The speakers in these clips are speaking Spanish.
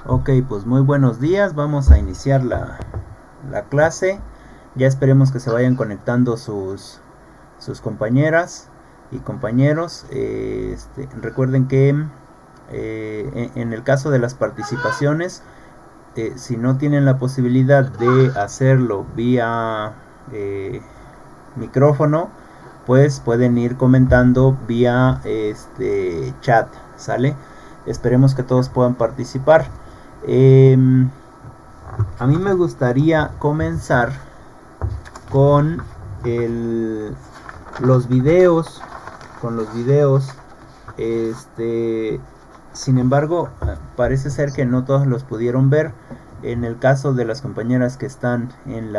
Ok, pues muy buenos días, vamos a iniciar la clase. Ya esperemos que se vayan conectando sus compañeras y compañeros. Recuerden que en el caso de las participaciones, si no tienen la posibilidad de hacerlo vía micrófono, pues pueden ir comentando vía chat, ¿sale? Esperemos que todos puedan participar. Eh, a mí me gustaría comenzar con el, los videos, con los videos. Este, Sin embargo, parece ser que no todos los pudieron ver. En el caso de las compañeras que están en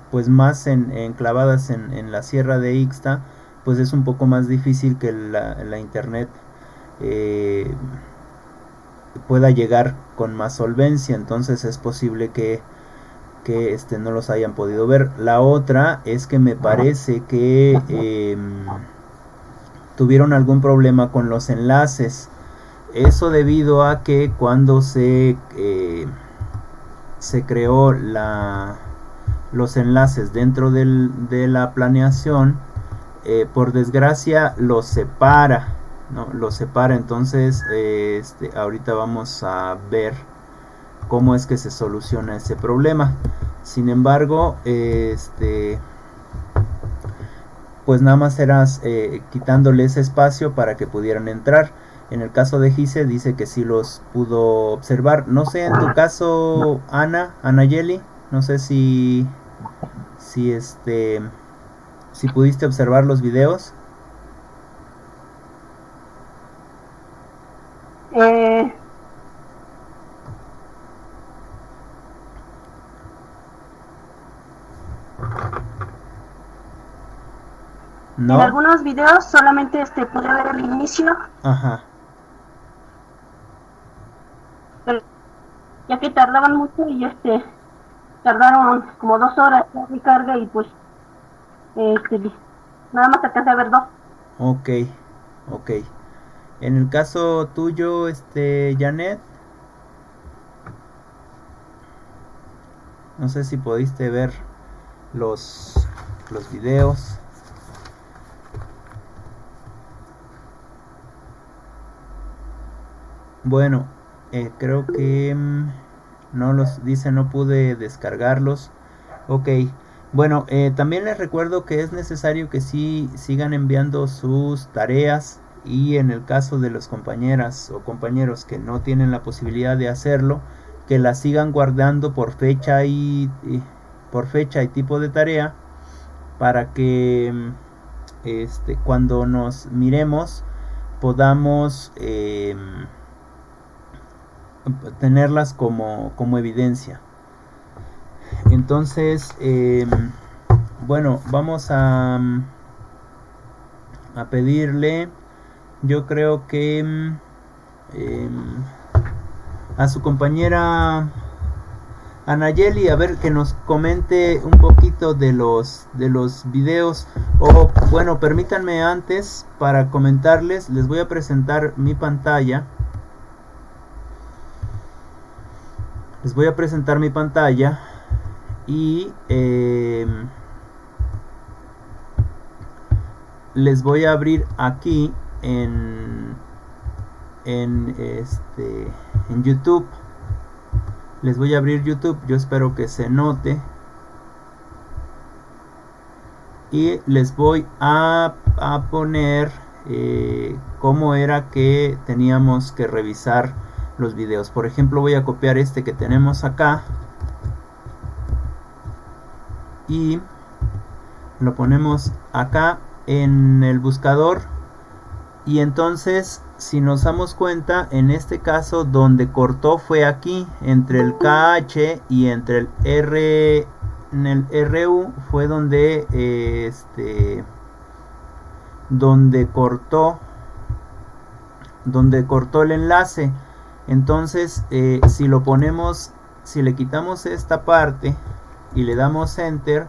pues más enclavadas en la sierra de Ixta, pues es un poco más difícil que la internet eh, pueda llegar con más solvencia, entonces es posible que no los hayan podido ver. La otra es que me parece que tuvieron algún problema con los enlaces. Eso debido a que cuando se creó los enlaces dentro de la planeación, por desgracia los separa, ¿no? Los separa. Entonces ahorita vamos a ver cómo es que se soluciona ese problema. Sin embargo, pues nada más eras quitándole ese espacio para que pudieran entrar. En el caso de Gise dice que sí los pudo observar. No sé, en tu caso, Ana Yeli, no sé si si pudiste observar los videos. Eh, en ¿No? algunos videos solamente pude ver el inicio, Ajá. pero ya que tardaban mucho y tardaron como 2 horas de carga y pues este, nada más alcancé a ver dos. Ok, ok. En el caso tuyo, Janet, no sé si pudiste ver los videos. Bueno, creo que no los dice, no pude descargarlos. Ok, bueno, también les recuerdo que es necesario que sí sigan enviando sus tareas, y en el caso de las compañeras o compañeros que no tienen la posibilidad de hacerlo, que las sigan guardando por fecha por fecha y tipo de tarea, para que cuando nos miremos podamos tenerlas como evidencia. Entonces, bueno, vamos a pedirle, yo creo que eh, a su compañera Anayeli, a ver que nos comente un poquito de los videos. O bueno, permítanme antes, para comentarles, les voy a presentar mi pantalla. Les voy a presentar mi pantalla y les voy a abrir aquí en en YouTube. Les voy a abrir YouTube, yo espero que se note, y les voy a poner cómo era que teníamos que revisar los videos. Por ejemplo, voy a copiar este que tenemos acá y lo ponemos acá en el buscador. Y entonces, si nos damos cuenta, en este caso donde cortó fue aquí, entre el KH y entre el R, en el RU fue donde donde cortó donde cortó el enlace. Entonces, si lo ponemos, si le quitamos esta parte y le damos enter,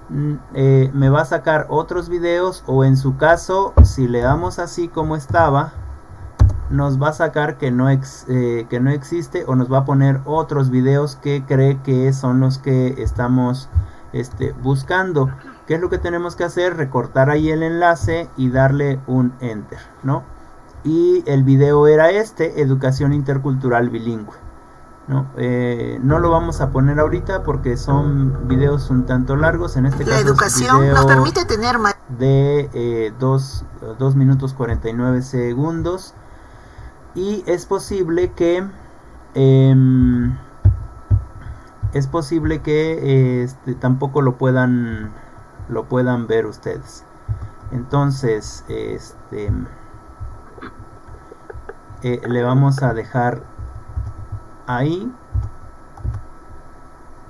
me va a sacar otros videos, o en su caso, si le damos así como estaba, nos va a sacar que no existe, o nos va a poner otros videos que cree que son los que estamos buscando. ¿Qué es lo que tenemos que hacer? Recortar ahí el enlace y darle un enter, ¿no? Y el video era educación intercultural bilingüe. No lo vamos a poner ahorita porque son videos un tanto largos. En este caso, la educación nos permite tener más de 2 minutos 49 segundos. Y es posible que tampoco lo puedan ver ustedes. Entonces le vamos a dejar ahí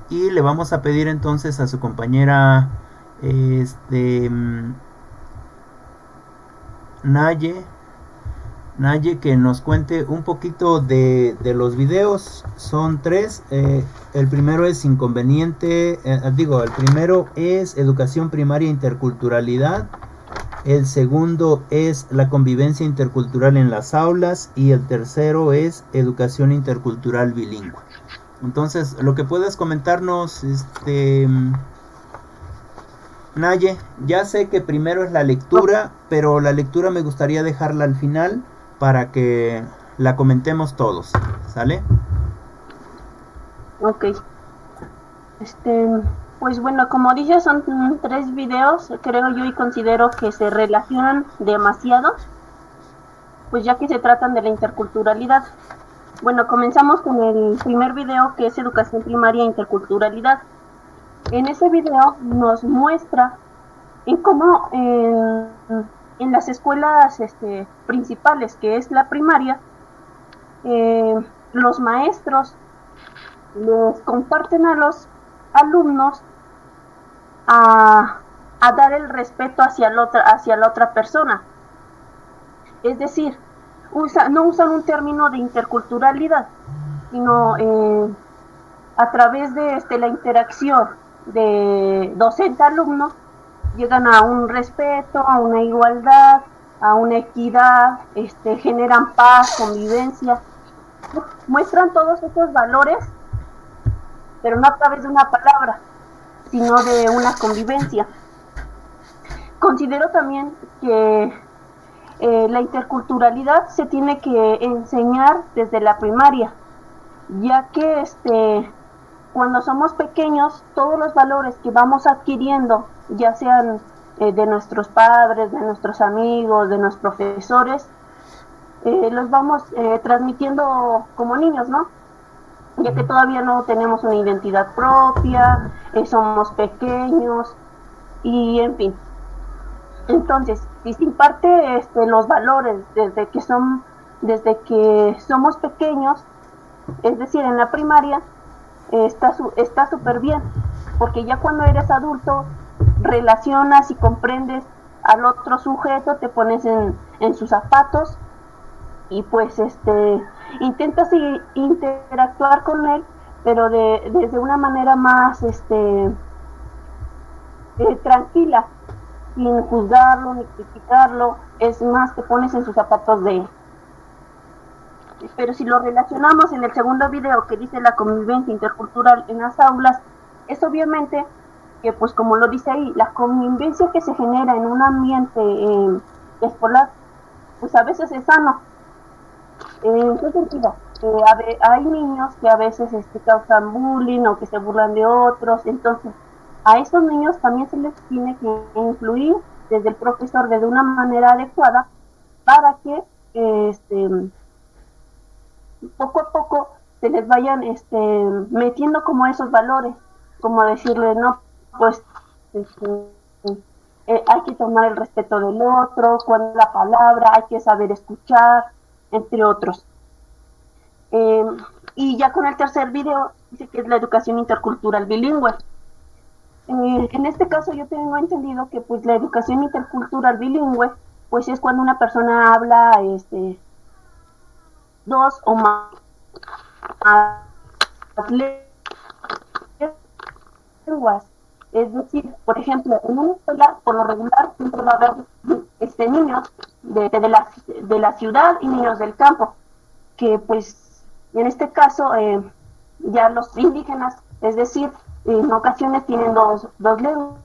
y le vamos a pedir entonces a su compañera Naye que nos cuente un poquito de los videos. Son 3. El primero es inconveniente, el primero es educación primaria e interculturalidad. El segundo es la convivencia intercultural en las aulas. Y el tercero es educación intercultural bilingüe. Entonces, lo que puedes comentarnos, Naye, ya sé que primero es la lectura, pero la lectura me gustaría dejarla al final para que la comentemos todos, ¿sale? Ok. Pues bueno, como dije, son 3 videos, creo yo, y considero que se relacionan demasiado, pues ya que se tratan de la interculturalidad. Bueno, comenzamos con el primer video, que es educación primaria e interculturalidad. En ese video nos muestra en cómo en las escuelas principales, que es la primaria, los maestros les comparten a los alumnos a dar el respeto hacia la otra persona. Es decir, no usan un término de interculturalidad, sino a través de la interacción de docente-alumno llegan a un respeto, a una igualdad, a una equidad, generan paz, convivencia, muestran todos esos valores, pero no a través de una palabra, sino de una convivencia. Considero también que la interculturalidad se tiene que enseñar desde la primaria, ya que cuando somos pequeños, todos los valores que vamos adquiriendo, ya sean de nuestros padres, de nuestros amigos, de nuestros profesores, los vamos transmitiendo como niños, ¿no? Ya que todavía no tenemos una identidad propia, somos pequeños, y en fin. Entonces, si se imparte los valores desde que somos pequeños, es decir, en la primaria, está súper bien, porque ya cuando eres adulto relacionas y comprendes al otro sujeto, te pones en sus zapatos y pues intentas interactuar con él, pero desde una manera más tranquila, sin juzgarlo ni criticarlo. Es más, te pones en sus zapatos de él. Pero si lo relacionamos en el segundo video, que dice la convivencia intercultural en las aulas, es obviamente que, pues como lo dice ahí, la convivencia que se genera en un ambiente escolar, pues a veces es sano. ¿En qué sentido? Hay niños que a veces causan bullying o que se burlan de otros. Entonces, a esos niños también se les tiene que influir desde el profesor de una manera adecuada para que poco a poco se les vayan metiendo como esos valores, como decirle, no, pues hay que tomar el respeto del otro, cuál es la palabra, hay que saber escuchar, entre otros. Y ya con el tercer video dice que es la educación intercultural bilingüe. En este caso yo tengo entendido que pues la educación intercultural bilingüe pues es cuando una persona habla 2 o más lenguas Es decir, por ejemplo, en una escuela, por lo regular, siempre va a haber niños de la ciudad y niños del campo, que pues en este caso ya los indígenas, es decir, en ocasiones tienen dos lenguas,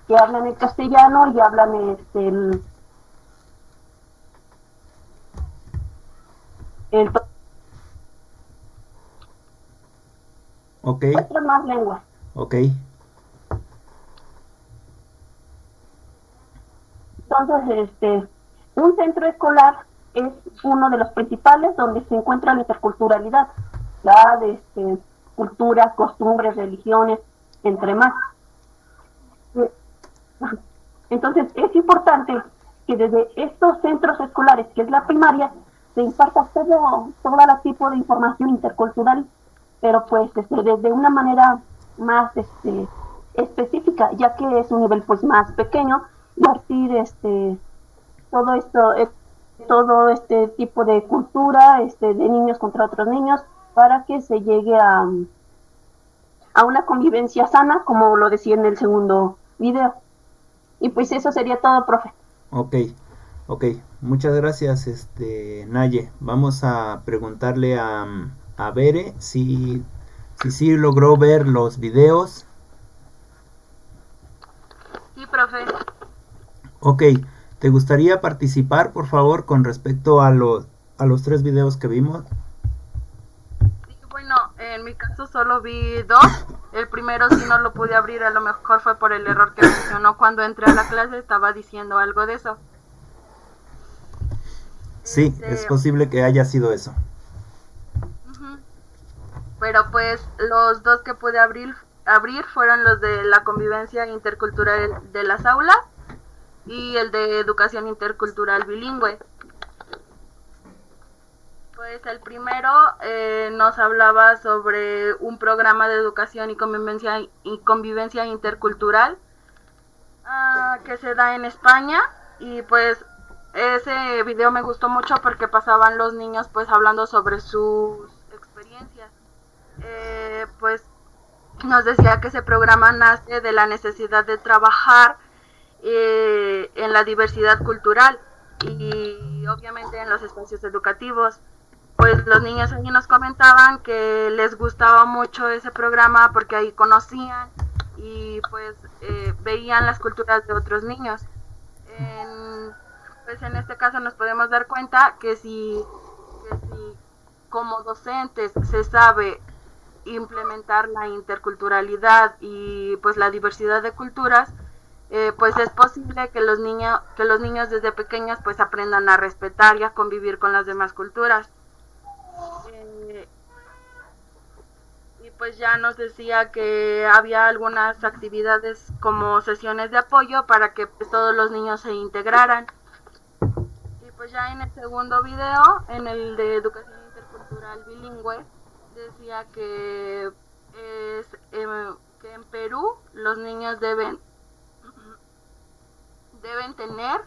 que hablan el castellano y hablan el Ok, otras más lenguas. ok, Entonces, un centro escolar es uno de los principales donde se encuentra la interculturalidad, la de culturas, costumbres, religiones, entre más. Entonces, es importante que desde estos centros escolares, que es la primaria, se imparta todo el tipo de información intercultural, pero pues desde una manera más específica, ya que es un nivel pues más pequeño, partir todo esto, todo este tipo de cultura, de niños contra otros niños, para que se llegue a una convivencia sana, como lo decía en el segundo video. Y pues eso sería todo, profe. ok, ok. Muchas gracias, Naye. Vamos a preguntarle a Bere si sí logró ver los videos. Sí, profe. Ok, ¿te gustaría participar, por favor, con respecto a los 3 videos que vimos? Sí, bueno, en mi caso solo vi 2. El primero sí no lo pude abrir, a lo mejor fue por el error que mencionó cuando entré a la clase, estaba diciendo algo de eso. Sí, es posible que haya sido eso. Uh-huh. Pero pues los 2 que pude abrir fueron los de la convivencia intercultural de las aulas y el de educación intercultural bilingüe. Pues el primero nos hablaba sobre un programa de educación y convivencia intercultural que se da en España, y pues ese video me gustó mucho porque pasaban los niños pues hablando sobre sus experiencias. Pues nos decía que ese programa nace de la necesidad de trabajar en la diversidad cultural y obviamente en los espacios educativos. Pues los niños allí nos comentaban que les gustaba mucho ese programa porque ahí conocían y pues veían las culturas de otros niños. Pues en este caso nos podemos dar cuenta que si como docentes se sabe implementar la interculturalidad y pues la diversidad de culturas, pues es posible que los niños desde pequeños pues aprendan a respetar y a convivir con las demás culturas. Y pues ya nos decía que había algunas actividades como sesiones de apoyo para que pues todos los niños se integraran. Y pues ya en el segundo video, en el de educación intercultural bilingüe, decía que que en Perú los niños deben tener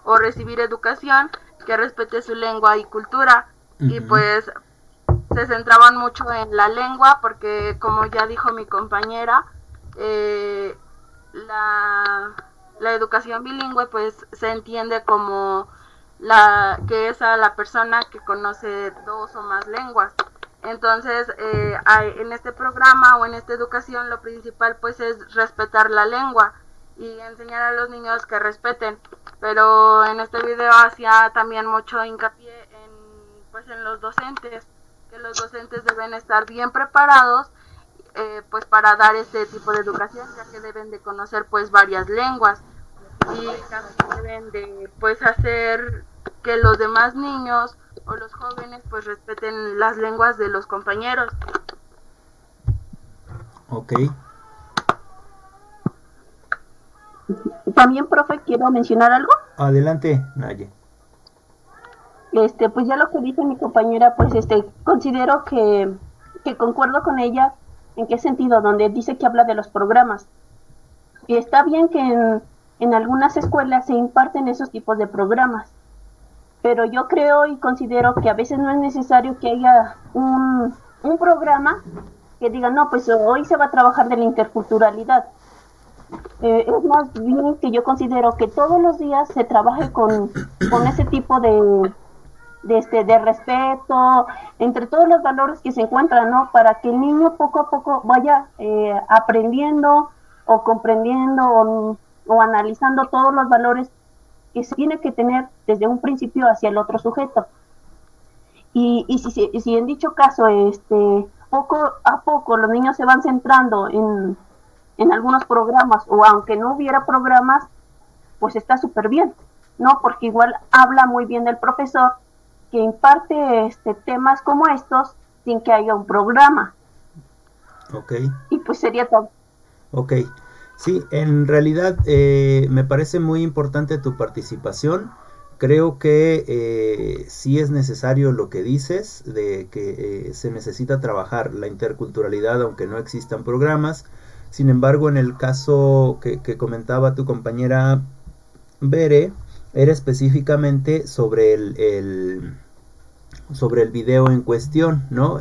o recibir educación que respete su lengua y cultura. Y pues se centraban mucho en la lengua porque, como ya dijo mi compañera, la educación bilingüe pues se entiende como que es a la persona que conoce 2 o más lenguas. Entonces, en este programa o en esta educación lo principal pues es respetar la lengua y enseñar a los niños que respeten. Pero en este video hacía también mucho hincapié en los docentes, que los docentes deben estar bien preparados pues para dar este tipo de educación, ya que deben de conocer pues varias lenguas y también deben de pues hacer que los demás niños o los jóvenes pues respeten las lenguas de los compañeros. Ok. También, profe, quiero mencionar algo. Adelante, Naye. Pues ya lo que dice mi compañera, pues considero que concuerdo con ella. ¿En qué sentido? Donde dice que habla de los programas. Y está bien que en algunas escuelas se imparten esos tipos de programas, pero yo creo y considero que a veces no es necesario que haya un programa que digan, no, pues hoy se va a trabajar de la interculturalidad. Es más bien que yo considero que todos los días se trabaje con ese tipo de respeto, entre todos los valores que se encuentran, ¿no? Para que el niño poco a poco vaya aprendiendo o comprendiendo o analizando todos los valores que se tiene que tener desde un principio hacia el otro sujeto. Y si en dicho caso, poco a poco los niños se van centrando en algunos programas, o aunque no hubiera programas, pues está súper bien, ¿no? Porque igual habla muy bien del profesor que imparte temas como estos sin que haya un programa. Ok. Y pues sería todo. Ok. Sí, en realidad me parece muy importante tu participación. Creo que sí es necesario lo que dices, de que se necesita trabajar la interculturalidad aunque no existan programas. Sin embargo, en el caso que comentaba tu compañera Bere, era específicamente sobre el video en cuestión, ¿no?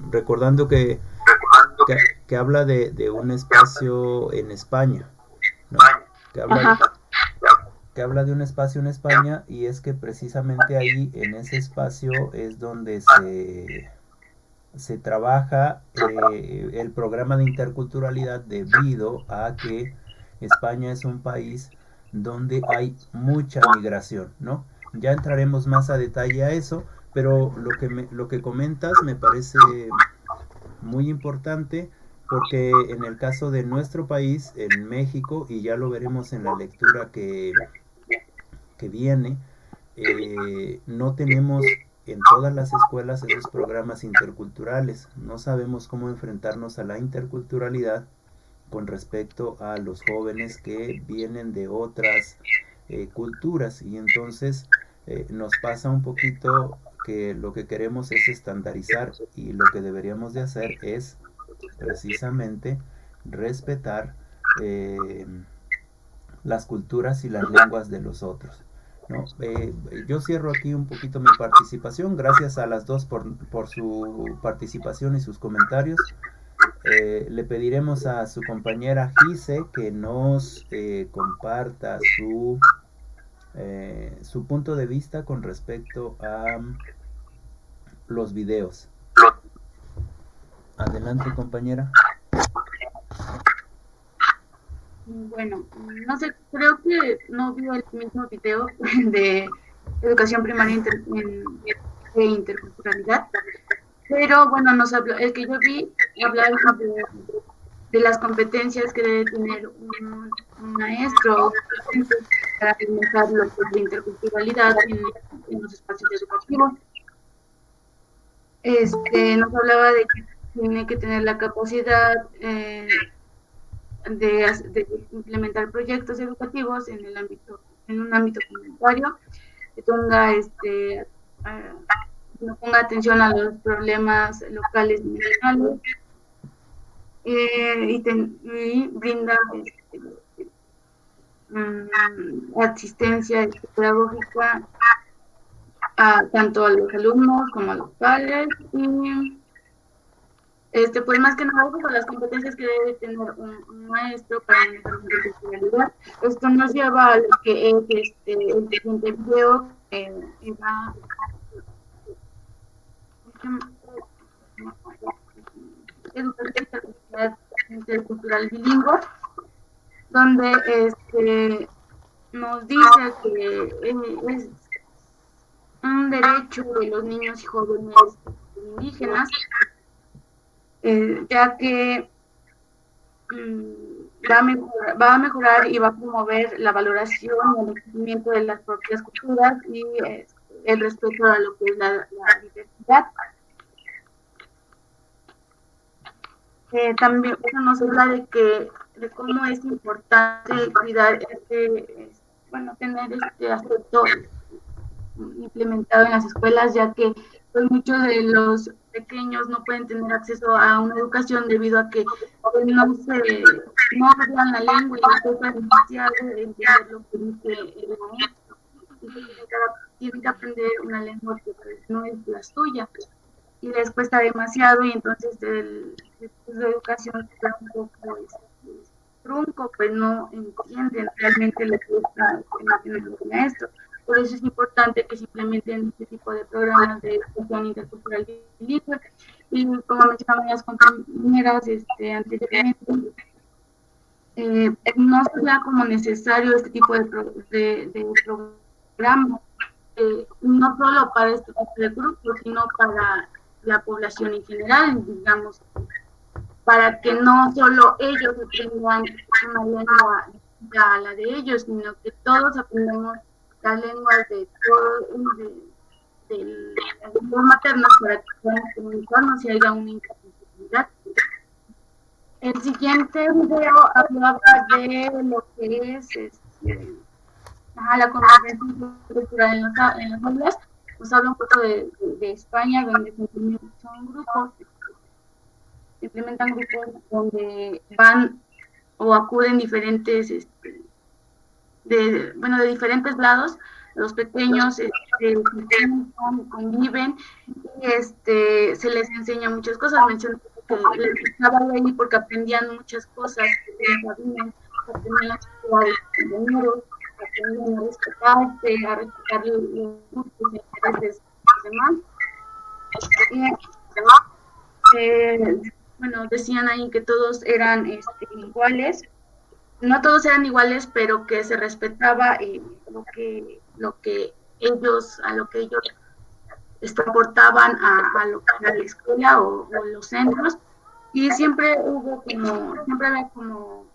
Recordando que habla de un espacio en España, ¿no? Que habla, que habla de un espacio en España, y es que precisamente ahí en ese espacio es donde se trabaja el programa de interculturalidad, debido a que España es un país donde hay mucha migración, ¿no? Ya entraremos más a detalle a eso, pero lo que comentas me parece muy importante, porque en el caso de nuestro país, en México, y ya lo veremos en la lectura que viene, no tenemos en todas las escuelas esos programas interculturales. No sabemos cómo enfrentarnos a la interculturalidad con respecto a los jóvenes que vienen de otras culturas, y entonces nos pasa un poquito que lo que queremos es estandarizar, y lo que deberíamos de hacer es precisamente respetar eh, las culturas y las lenguas de los otros, ¿no? Yo cierro aquí un poquito mi participación. Gracias a las dos por su participación y sus comentarios. Le pediremos a su compañera Gise que nos comparta su punto de vista con respecto a los videos. Adelante, compañera. Bueno, no sé, creo que no vio el mismo video de educación primaria de interculturalidad, pero bueno, el que yo vi hablaba de las competencias que debe tener un maestro o un docente para implementar lo que es la interculturalidad en los espacios educativos. Nos hablaba de que tiene que tener la capacidad de implementar proyectos educativos en un ámbito comunitario, que ponga atención a los problemas locales y nacionales, y brinda asistencia pedagógica tanto a los alumnos como a los padres, y pues más que nada con las competencias que debe tener un maestro para manejar la interculturalidad. Esto nos lleva a lo que es el siguiente video, educación intercultural bilingüe, donde nos dice que es un derecho de los niños y jóvenes indígenas, ya que va a mejorar y va a promover la valoración y el conocimiento de las propias culturas y el respeto a lo que es la diversidad. También nos habla de cómo es importante cuidar tener este aspecto implementado en las escuelas, ya que pues, muchos de los pequeños no pueden tener acceso a una educación debido a que no hablan la lengua y es demasiado entender lo que dice el maestro. Tienen que aprender una lengua que pues, no es la suya y les cuesta demasiado, y entonces el curso de educación está un poco trunco, pues no entienden realmente lo que está en el maestro. Por eso es importante que se implementen este tipo de programas de educación intercultural bilingüe. Y como mencionaban las compañeras anteriormente, no sería como necesario este tipo de programas, no solo para este tipo de grupos, sino para la población en general, digamos, para que no solo ellos aprendan una lengua a la de ellos, sino que todos aprendamos las lenguas de todos, de las lenguas maternas para que podamos comunicarnos y haya una interculturalidad. El siguiente video hablaba de lo que es la convivencia cultural en las aulas. Nos habla un poco de España, donde son grupos, se implementan grupos donde van o acuden diferentes, de diferentes lados. Los pequeños conviven y se les enseña muchas cosas. Mencioné que les estaba ahí porque aprendían muchas cosas, aprendían las actividades de compañeros, aprendían a respetar los gustos e intereses de los demás. Bueno, decían ahí que todos eran iguales. No todos eran iguales, pero que se respetaba lo que ellos aportaban a la escuela o los centros, y siempre había como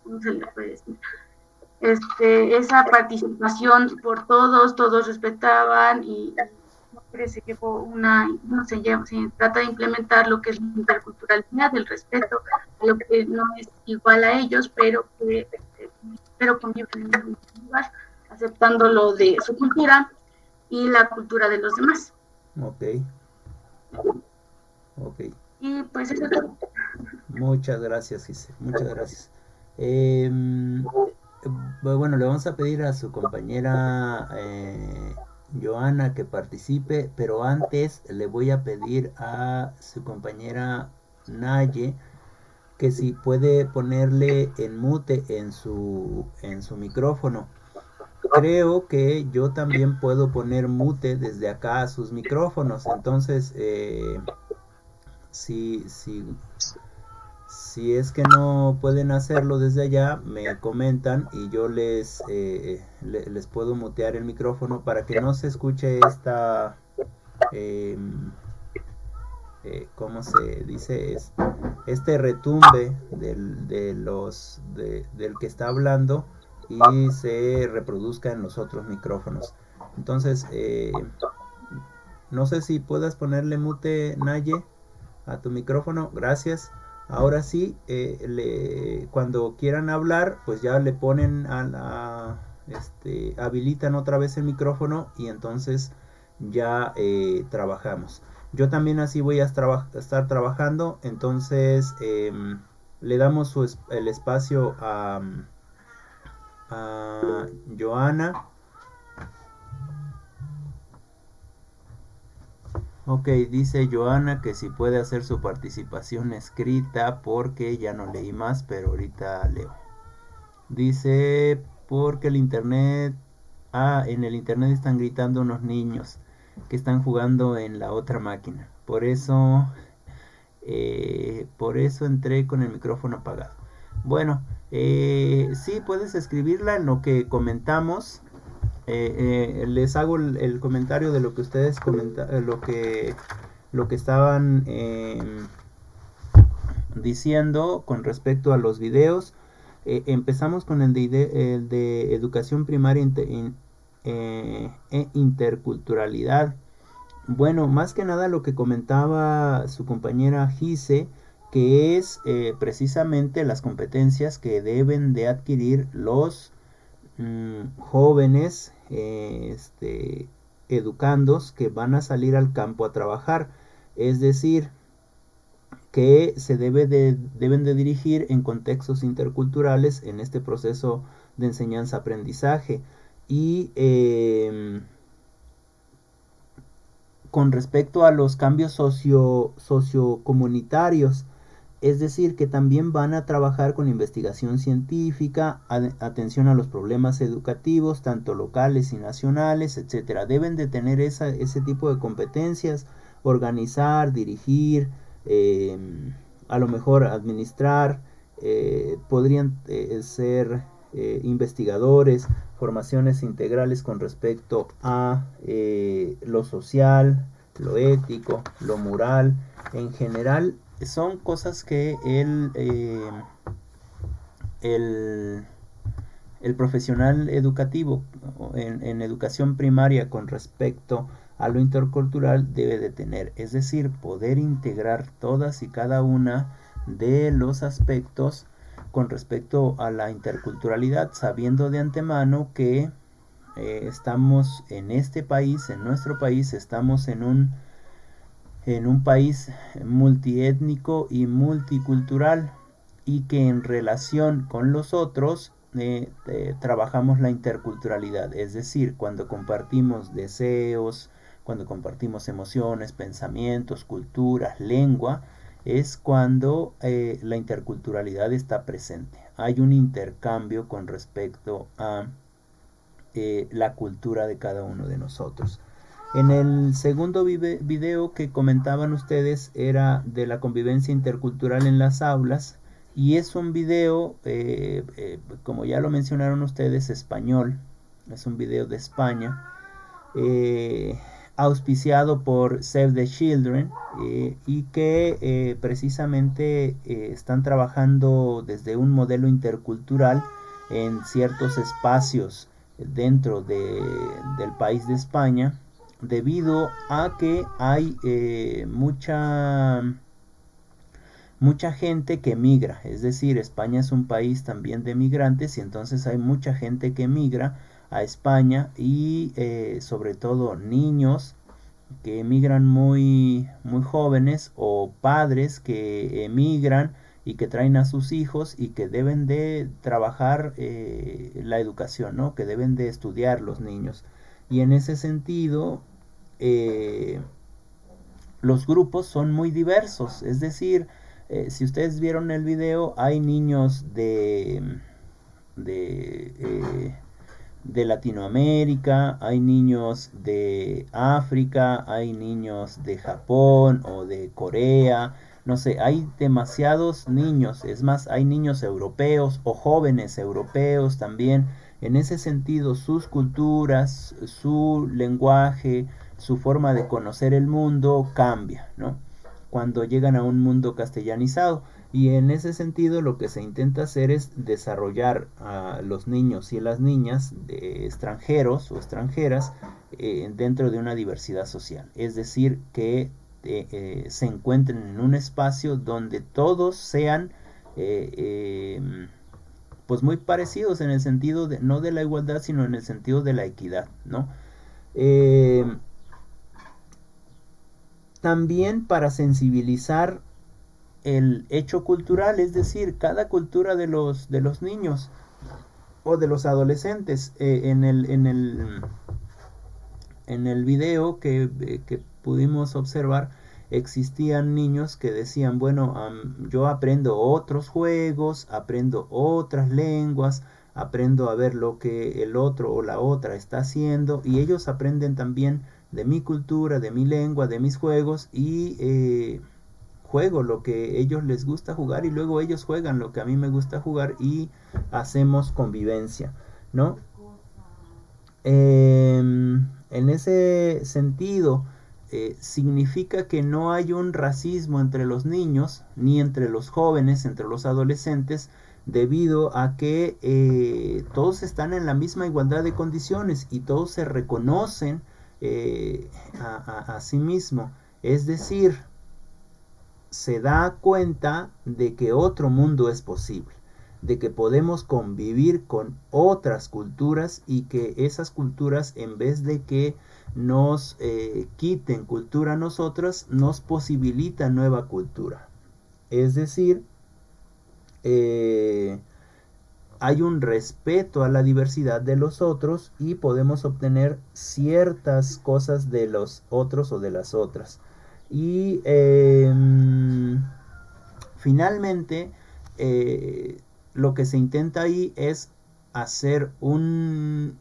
¿cómo se le puede decir? Esa participación por todos respetaban, y parece que se trata de implementar lo que es la interculturalidad, el respeto a lo que no es igual a ellos, pero conviven en el mismo lugar, aceptando lo de su cultura y la cultura de los demás. Ok. Y pues eso es todo. Muchas gracias, Gise, muchas gracias. Bueno, le vamos a pedir a su compañera Joana que participe, pero antes le voy a pedir a su compañera Naye que si puede ponerle en mute en su micrófono. Creo que yo también puedo poner mute desde acá a sus micrófonos, entonces si es que no pueden hacerlo desde allá, me comentan y yo les puedo mutear el micrófono para que no se escuche esta ¿cómo se dice? Este retumbe del que está hablando y se reproduzca en los otros micrófonos. Entonces no sé si puedas ponerle mute, Naye, a tu micrófono. Gracias. Ahora sí, cuando quieran hablar, pues ya le ponen habilitan otra vez el micrófono y entonces ya trabajamos. Yo también así voy a estar trabajando, entonces le damos el espacio a Joana. Ok, dice Joana que si puede hacer su participación escrita porque ya no leí más, pero ahorita leo. Dice porque el internet... en el internet están gritando unos niños que están jugando en la otra máquina. Por eso entré con el micrófono apagado. Bueno, sí, puedes escribirla en lo que comentamos. Les hago el comentario de lo que ustedes lo que estaban diciendo con respecto a los videos. Empezamos con el de educación primaria e interculturalidad. Bueno, más que nada lo que comentaba su compañera Gise, que es precisamente las competencias que deben de adquirir los jóvenes educandos que van a salir al campo a trabajar. Es decir, que se deben de dirigir en contextos interculturales en este proceso de enseñanza-aprendizaje. Y con respecto a los cambios sociocomunitarios. Es decir, que también van a trabajar con investigación científica, atención a los problemas educativos, tanto locales y nacionales, etcétera. Deben de tener ese tipo de competencias, organizar, dirigir, a lo mejor administrar, podrían ser investigadores, formaciones integrales con respecto a lo social, lo ético, lo moral, en general. Son cosas que el profesional educativo en educación primaria con respecto a lo intercultural debe de tener, es decir, poder integrar todas y cada una de los aspectos con respecto a la interculturalidad, sabiendo de antemano que estamos en este país, en nuestro país, estamos en un país multiétnico y multicultural, y que en relación con los otros trabajamos la interculturalidad, es decir, cuando compartimos deseos, cuando compartimos emociones, pensamientos, culturas, lengua, es cuando la interculturalidad está presente. Hay un intercambio con respecto a la cultura de cada uno de nosotros. En el segundo video que comentaban ustedes era de la convivencia intercultural en las aulas, y es un video, como ya lo mencionaron ustedes, español. Es un video de España, auspiciado por Save the Children, y que precisamente están trabajando desde un modelo intercultural en ciertos espacios dentro del país de España, debido a que hay mucha gente que migra. Es decir, España es un país también de migrantes, y entonces hay mucha gente que migra a España, y sobre todo niños que emigran muy jóvenes, o padres que emigran y que traen a sus hijos y que deben de trabajar la educación, ¿no? Que deben de estudiar los niños. Y en ese sentido, los grupos son muy diversos. Es decir, si ustedes vieron el video, hay niños de Latinoamérica, hay niños de África, hay niños de Japón o de Corea, no sé, hay demasiados niños. Es más, hay niños europeos o jóvenes europeos también. En ese sentido, sus culturas, su lenguaje, su forma de conocer el mundo cambia, ¿no? Cuando llegan a un mundo castellanizado. Y en ese sentido, lo que se intenta hacer es desarrollar a los niños y a las niñas de extranjeros o extranjeras dentro de una diversidad social. Es decir, que se encuentren en un espacio donde todos sean pues muy parecidos, en el sentido de, no de la igualdad, sino en el sentido de la equidad, ¿no? También para sensibilizar el hecho cultural, es decir, cada cultura de los niños o de los adolescentes. En el video que pudimos observar, existían niños que decían, bueno, yo aprendo otros juegos, aprendo otras lenguas, aprendo a ver lo que el otro o la otra está haciendo, y ellos aprenden también de mi cultura, de mi lengua, de mis juegos, y juego lo que ellos les gusta jugar, y luego ellos juegan lo que a mí me gusta jugar, y hacemos convivencia, ¿no? En ese sentido, significa que no hay un racismo entre los niños, ni entre los jóvenes, entre los adolescentes, debido a que todos están en la misma igualdad de condiciones y todos se reconocen a sí mismo. Es decir, se da cuenta de que otro mundo es posible, de que podemos convivir con otras culturas, y que esas culturas, en vez de que nos quiten cultura a nosotros, nos posibilitan nueva cultura. Es decir, hay un respeto a la diversidad de los otros y podemos obtener ciertas cosas de los otros o de las otras. Y finalmente, lo que se intenta ahí es hacer un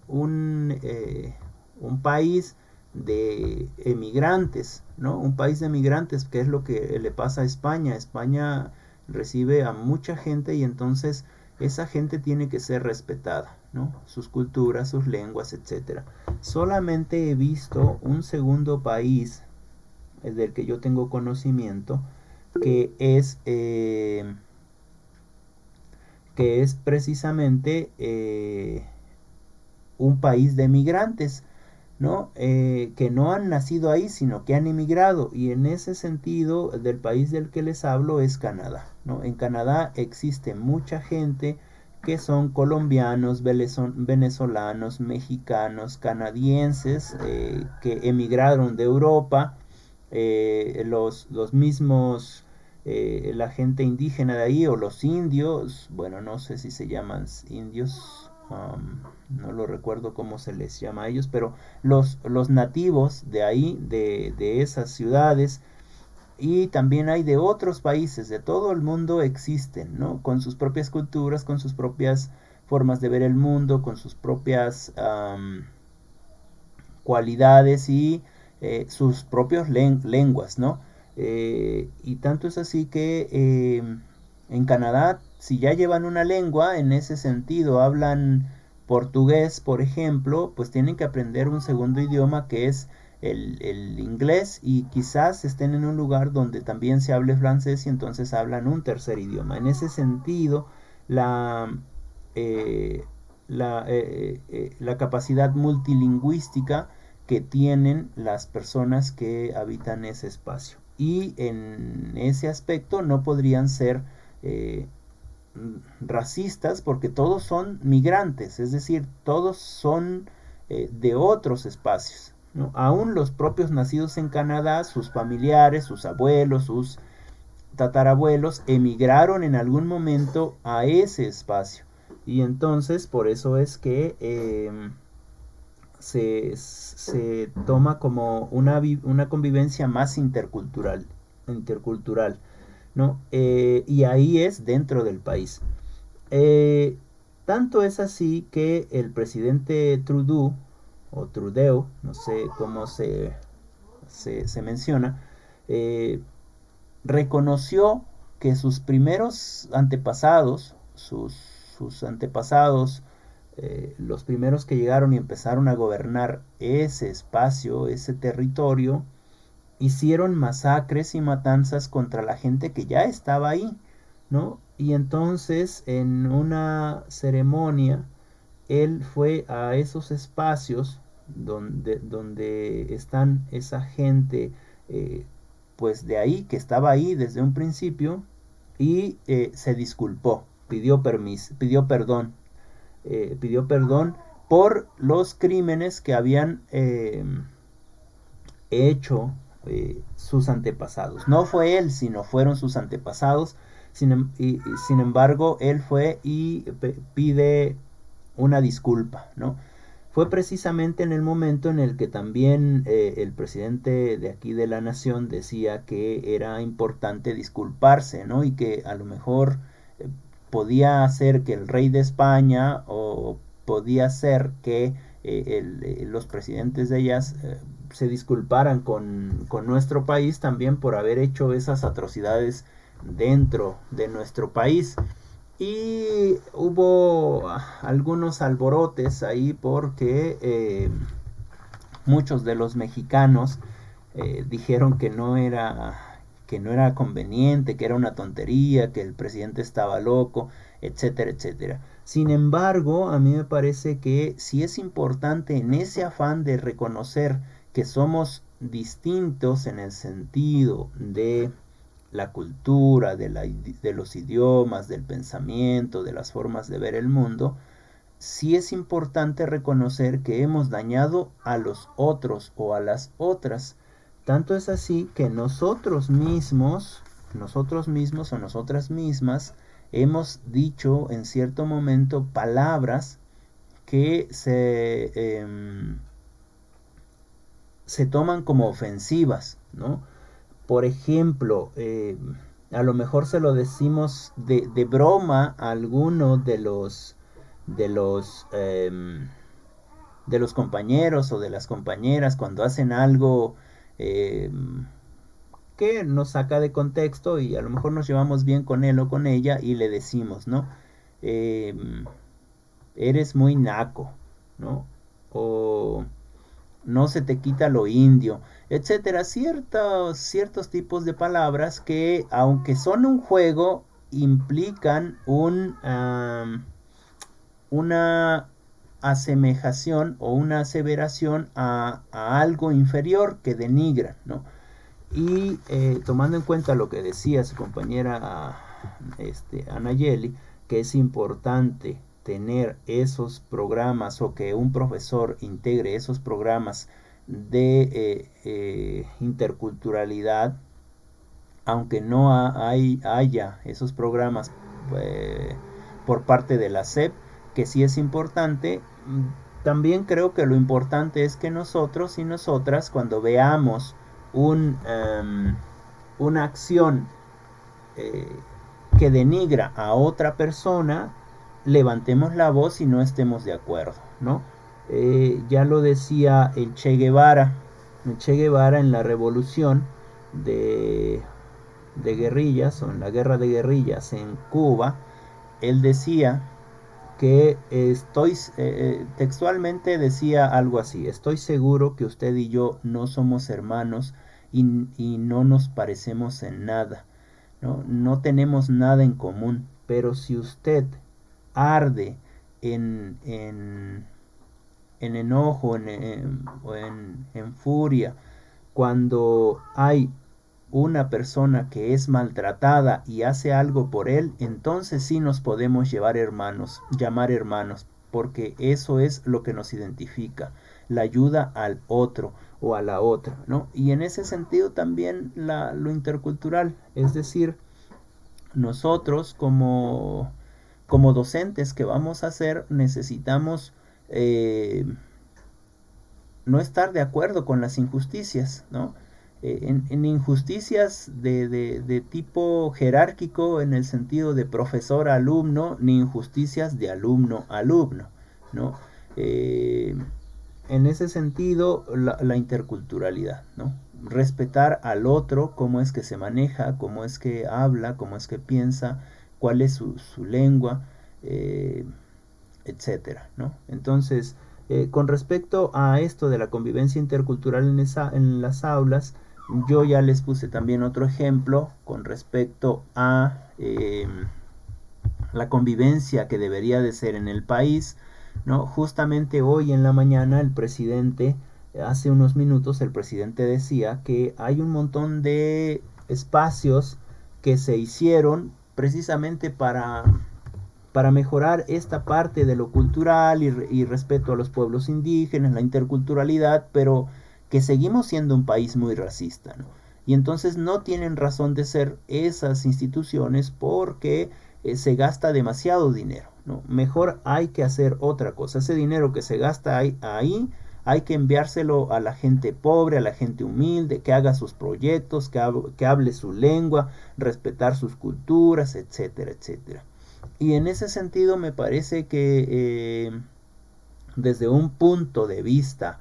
país de emigrantes, ¿no? Un país de emigrantes, que es lo que le pasa a España. España recibe a mucha gente y entonces esa gente tiene que ser respetada, ¿no? Sus culturas, sus lenguas, etcétera. Solamente he visto un segundo país del que yo tengo conocimiento que es precisamente un país de migrantes, ¿no? Que no han nacido ahí, sino que han emigrado. Y en ese sentido, del país del que les hablo es Canadá, ¿no? En Canadá existe mucha gente que son colombianos, venezolanos, mexicanos, canadienses, que emigraron de Europa, los mismos, la gente indígena de ahí, o los indios, bueno, no sé si se llaman indios, no lo recuerdo cómo se les llama a ellos, pero los nativos de ahí, de esas ciudades, y también hay de otros países, de todo el mundo existen, ¿no? Con sus propias culturas, con sus propias formas de ver el mundo, con sus propias cualidades y sus propias lenguas, ¿no? Y tanto es así que en Canadá, si ya llevan una lengua, en ese sentido, hablan portugués, por ejemplo, pues tienen que aprender un segundo idioma que es el inglés, y quizás estén en un lugar donde también se hable francés y entonces hablan un tercer idioma. En ese sentido, la, eh, la capacidad multilingüística que tienen las personas que habitan ese espacio. Y en ese aspecto no podrían ser racistas, porque todos son migrantes, es decir, todos son de otros espacios, ¿no? Aún los propios nacidos en Canadá, sus familiares, sus abuelos, sus tatarabuelos emigraron en algún momento a ese espacio, y entonces por eso es que se toma como una convivencia más intercultural, ¿no? Y ahí es dentro del país. Tanto es así que el presidente Trudeau, o Trudeau, no sé cómo se menciona, reconoció que sus primeros antepasados, sus antepasados, los primeros que llegaron y empezaron a gobernar ese espacio, ese territorio, hicieron masacres y matanzas contra la gente que ya estaba ahí, ¿no? Y entonces, en una ceremonia, él fue a esos espacios donde están esa gente, pues de ahí, que estaba ahí desde un principio, y se disculpó, pidió perdón por los crímenes que habían hecho sus antepasados. No fue él, sino fueron sus antepasados. Sin embargo, él fue y pide una disculpa, ¿no? Fue precisamente en el momento en el que también el presidente de aquí de la nación decía que era importante disculparse, ¿no? Y que a lo mejor podía ser que el rey de España, o podía ser que los presidentes de ellas se disculparan con nuestro país también por haber hecho esas atrocidades dentro de nuestro país. Y hubo algunos alborotes ahí porque muchos de los mexicanos dijeron que no era conveniente, que era una tontería, que el presidente estaba loco, etcétera, etcétera. Sin embargo, a mí me parece que sí es importante, en ese afán de reconocer que somos distintos en el sentido de la cultura, de los idiomas, del pensamiento, de las formas de ver el mundo, sí es importante reconocer que hemos dañado a los otros o a las otras. Tanto es así que nosotros mismos o nosotras mismas, hemos dicho en cierto momento palabras que se toman como ofensivas, ¿no? Por ejemplo, a lo mejor se lo decimos de broma a alguno de los de los compañeros o de las compañeras cuando hacen algo que nos saca de contexto y a lo mejor nos llevamos bien con él o con ella y le decimos, ¿no? Eh, Eres muy naco, ¿no? O no se te quita lo indio, etcétera. Ciertos tipos de palabras que, aunque son un juego, implican una asemejación o una aseveración a algo inferior que denigran, ¿no? Y tomando en cuenta lo que decía su compañera Anayeli, que es importante tener esos programas o que un profesor integre esos programas de interculturalidad, aunque no haya esos programas por parte de la SEP, que sí es importante. También creo que lo importante es que nosotros y nosotras, cuando veamos una acción que denigra a otra persona, levantemos la voz y no estemos de acuerdo, ¿no? Ya lo decía el Che Guevara en la revolución de guerrillas o en la guerra de guerrillas en Cuba. Él decía que textualmente decía algo así: estoy seguro que usted y yo no somos hermanos y no nos parecemos en nada, ¿no? No tenemos nada en común, pero si usted arde en enojo, en furia, cuando hay una persona que es maltratada y hace algo por él, entonces sí nos podemos llamar hermanos, porque eso es lo que nos identifica, la ayuda al otro o a la otra, ¿no? Y en ese sentido también lo intercultural, es decir, nosotros como docentes que vamos a hacer, necesitamos no estar de acuerdo con las injusticias, ¿no? En injusticias de tipo jerárquico en el sentido de profesor a alumno, ni injusticias de alumno a alumno, ¿no? En ese sentido, la interculturalidad, ¿no? Respetar al otro, cómo es que se maneja, cómo es que habla, cómo es que piensa, cuál es su lengua, etcétera, ¿no? Entonces, con respecto a esto de la convivencia intercultural en las aulas, yo ya les puse también otro ejemplo con respecto a la convivencia que debería de ser en el país, ¿no? Justamente hoy en la mañana el presidente, hace unos minutos el presidente decía que hay un montón de espacios que se hicieron precisamente para mejorar esta parte de lo cultural y respeto a los pueblos indígenas, la interculturalidad, pero que seguimos siendo un país muy racista, ¿no? Y entonces no tienen razón de ser esas instituciones porque se gasta demasiado dinero, ¿no? Mejor hay que hacer otra cosa. Ese dinero que se gasta ahí hay que enviárselo a la gente pobre, a la gente humilde, que haga sus proyectos, que hable su lengua, respetar sus culturas, etcétera, etcétera. Y en ese sentido me parece que desde un punto de vista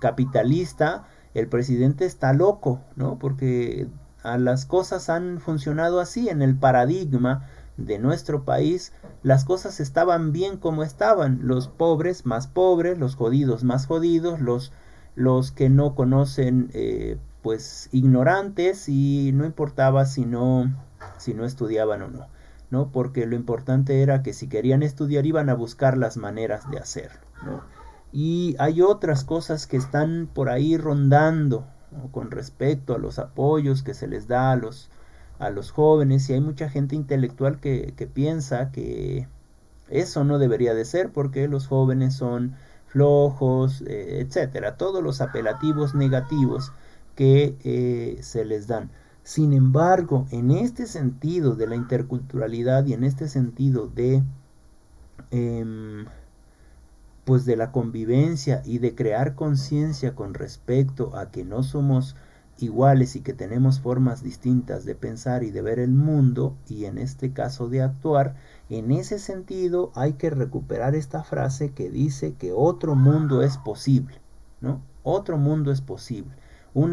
capitalista, el presidente está loco, ¿no? Porque las cosas han funcionado así en el paradigma de nuestro país. Las cosas estaban bien como estaban, los pobres más pobres, los jodidos más jodidos, los que no conocen pues ignorantes, y no importaba si no estudiaban o no, ¿no? Porque lo importante era que si querían estudiar iban a buscar las maneras de hacerlo, ¿no? Y hay otras cosas que están por ahí rondando, ¿no? Con respecto a los apoyos que se les da a los jóvenes, y hay mucha gente intelectual que piensa que eso no debería de ser porque los jóvenes son flojos, etcétera, todos los apelativos negativos que se les dan. Sin embargo, en este sentido de la interculturalidad y en este sentido de pues de la convivencia y de crear conciencia con respecto a que no somos iguales y que tenemos formas distintas de pensar y de ver el mundo, y en este caso de actuar, en ese sentido hay que recuperar esta frase que dice que otro mundo es posible, ¿no? Otro mundo es posible. Un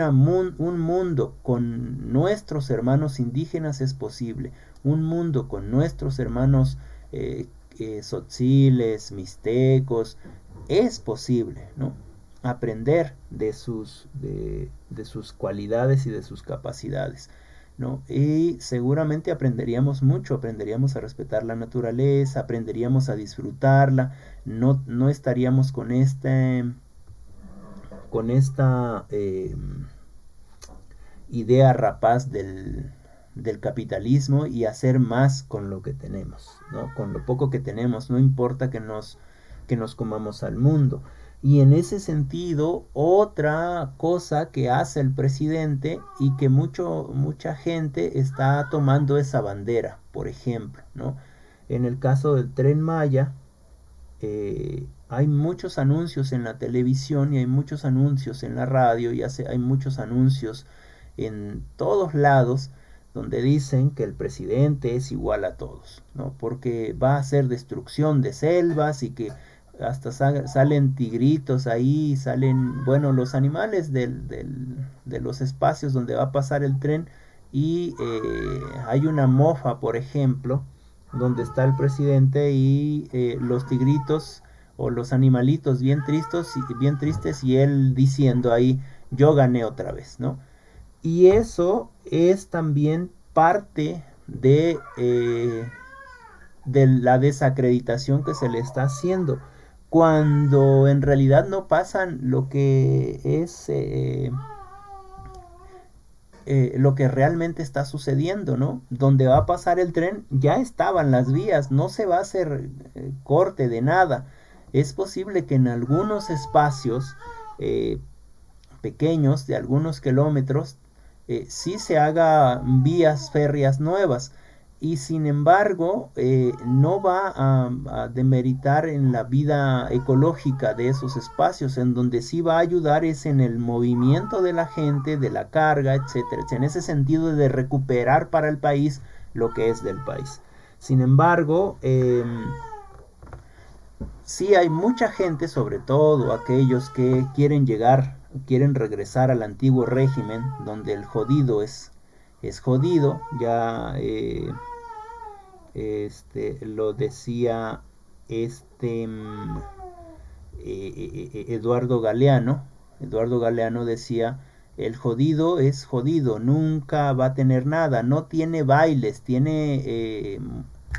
mundo con nuestros hermanos indígenas es posible. Un mundo con nuestros hermanos tzotziles, mixtecos, es posible, ¿no? Aprender de sus cualidades y de sus capacidades, ¿no? Y seguramente aprenderíamos mucho, aprenderíamos a respetar la naturaleza, aprenderíamos a disfrutarla, no estaríamos con esta idea rapaz del capitalismo y hacer más con lo que tenemos, ¿no? Con lo poco que tenemos, no importa que nos comamos al mundo. Y en ese sentido, otra cosa que hace el presidente y que mucha gente está tomando esa bandera, por ejemplo, ¿no? En el caso del Tren Maya, hay muchos anuncios en la televisión y hay muchos anuncios en la radio y hay muchos anuncios en todos lados donde dicen que el presidente es igual a todos, ¿no? Porque va a hacer destrucción de selvas y que hasta salen tigritos ahí, salen, bueno, los animales de los espacios donde va a pasar el tren, y hay una mofa, por ejemplo, donde está el presidente y los tigritos o los animalitos bien tristes y él diciendo ahí, yo gané otra vez, ¿no? Y eso es también parte de la desacreditación que se le está haciendo, cuando en realidad no pasan lo que es lo que realmente está sucediendo, ¿no? Donde va a pasar el tren ya estaban las vías, no se va a hacer corte de nada. Es posible que en algunos espacios pequeños de algunos kilómetros sí se haga vías férreas nuevas, y sin embargo no va a demeritar en la vida ecológica de esos espacios. En donde sí va a ayudar es en el movimiento de la gente, de la carga, etcétera, en ese sentido de recuperar para el país lo que es del país. Sin embargo, sí hay mucha gente, sobre todo aquellos que quieren regresar al antiguo régimen, donde el jodido es jodido. Ya lo decía Eduardo Galeano. Eduardo Galeano decía, el jodido es jodido, nunca va a tener nada, no tiene bailes, tiene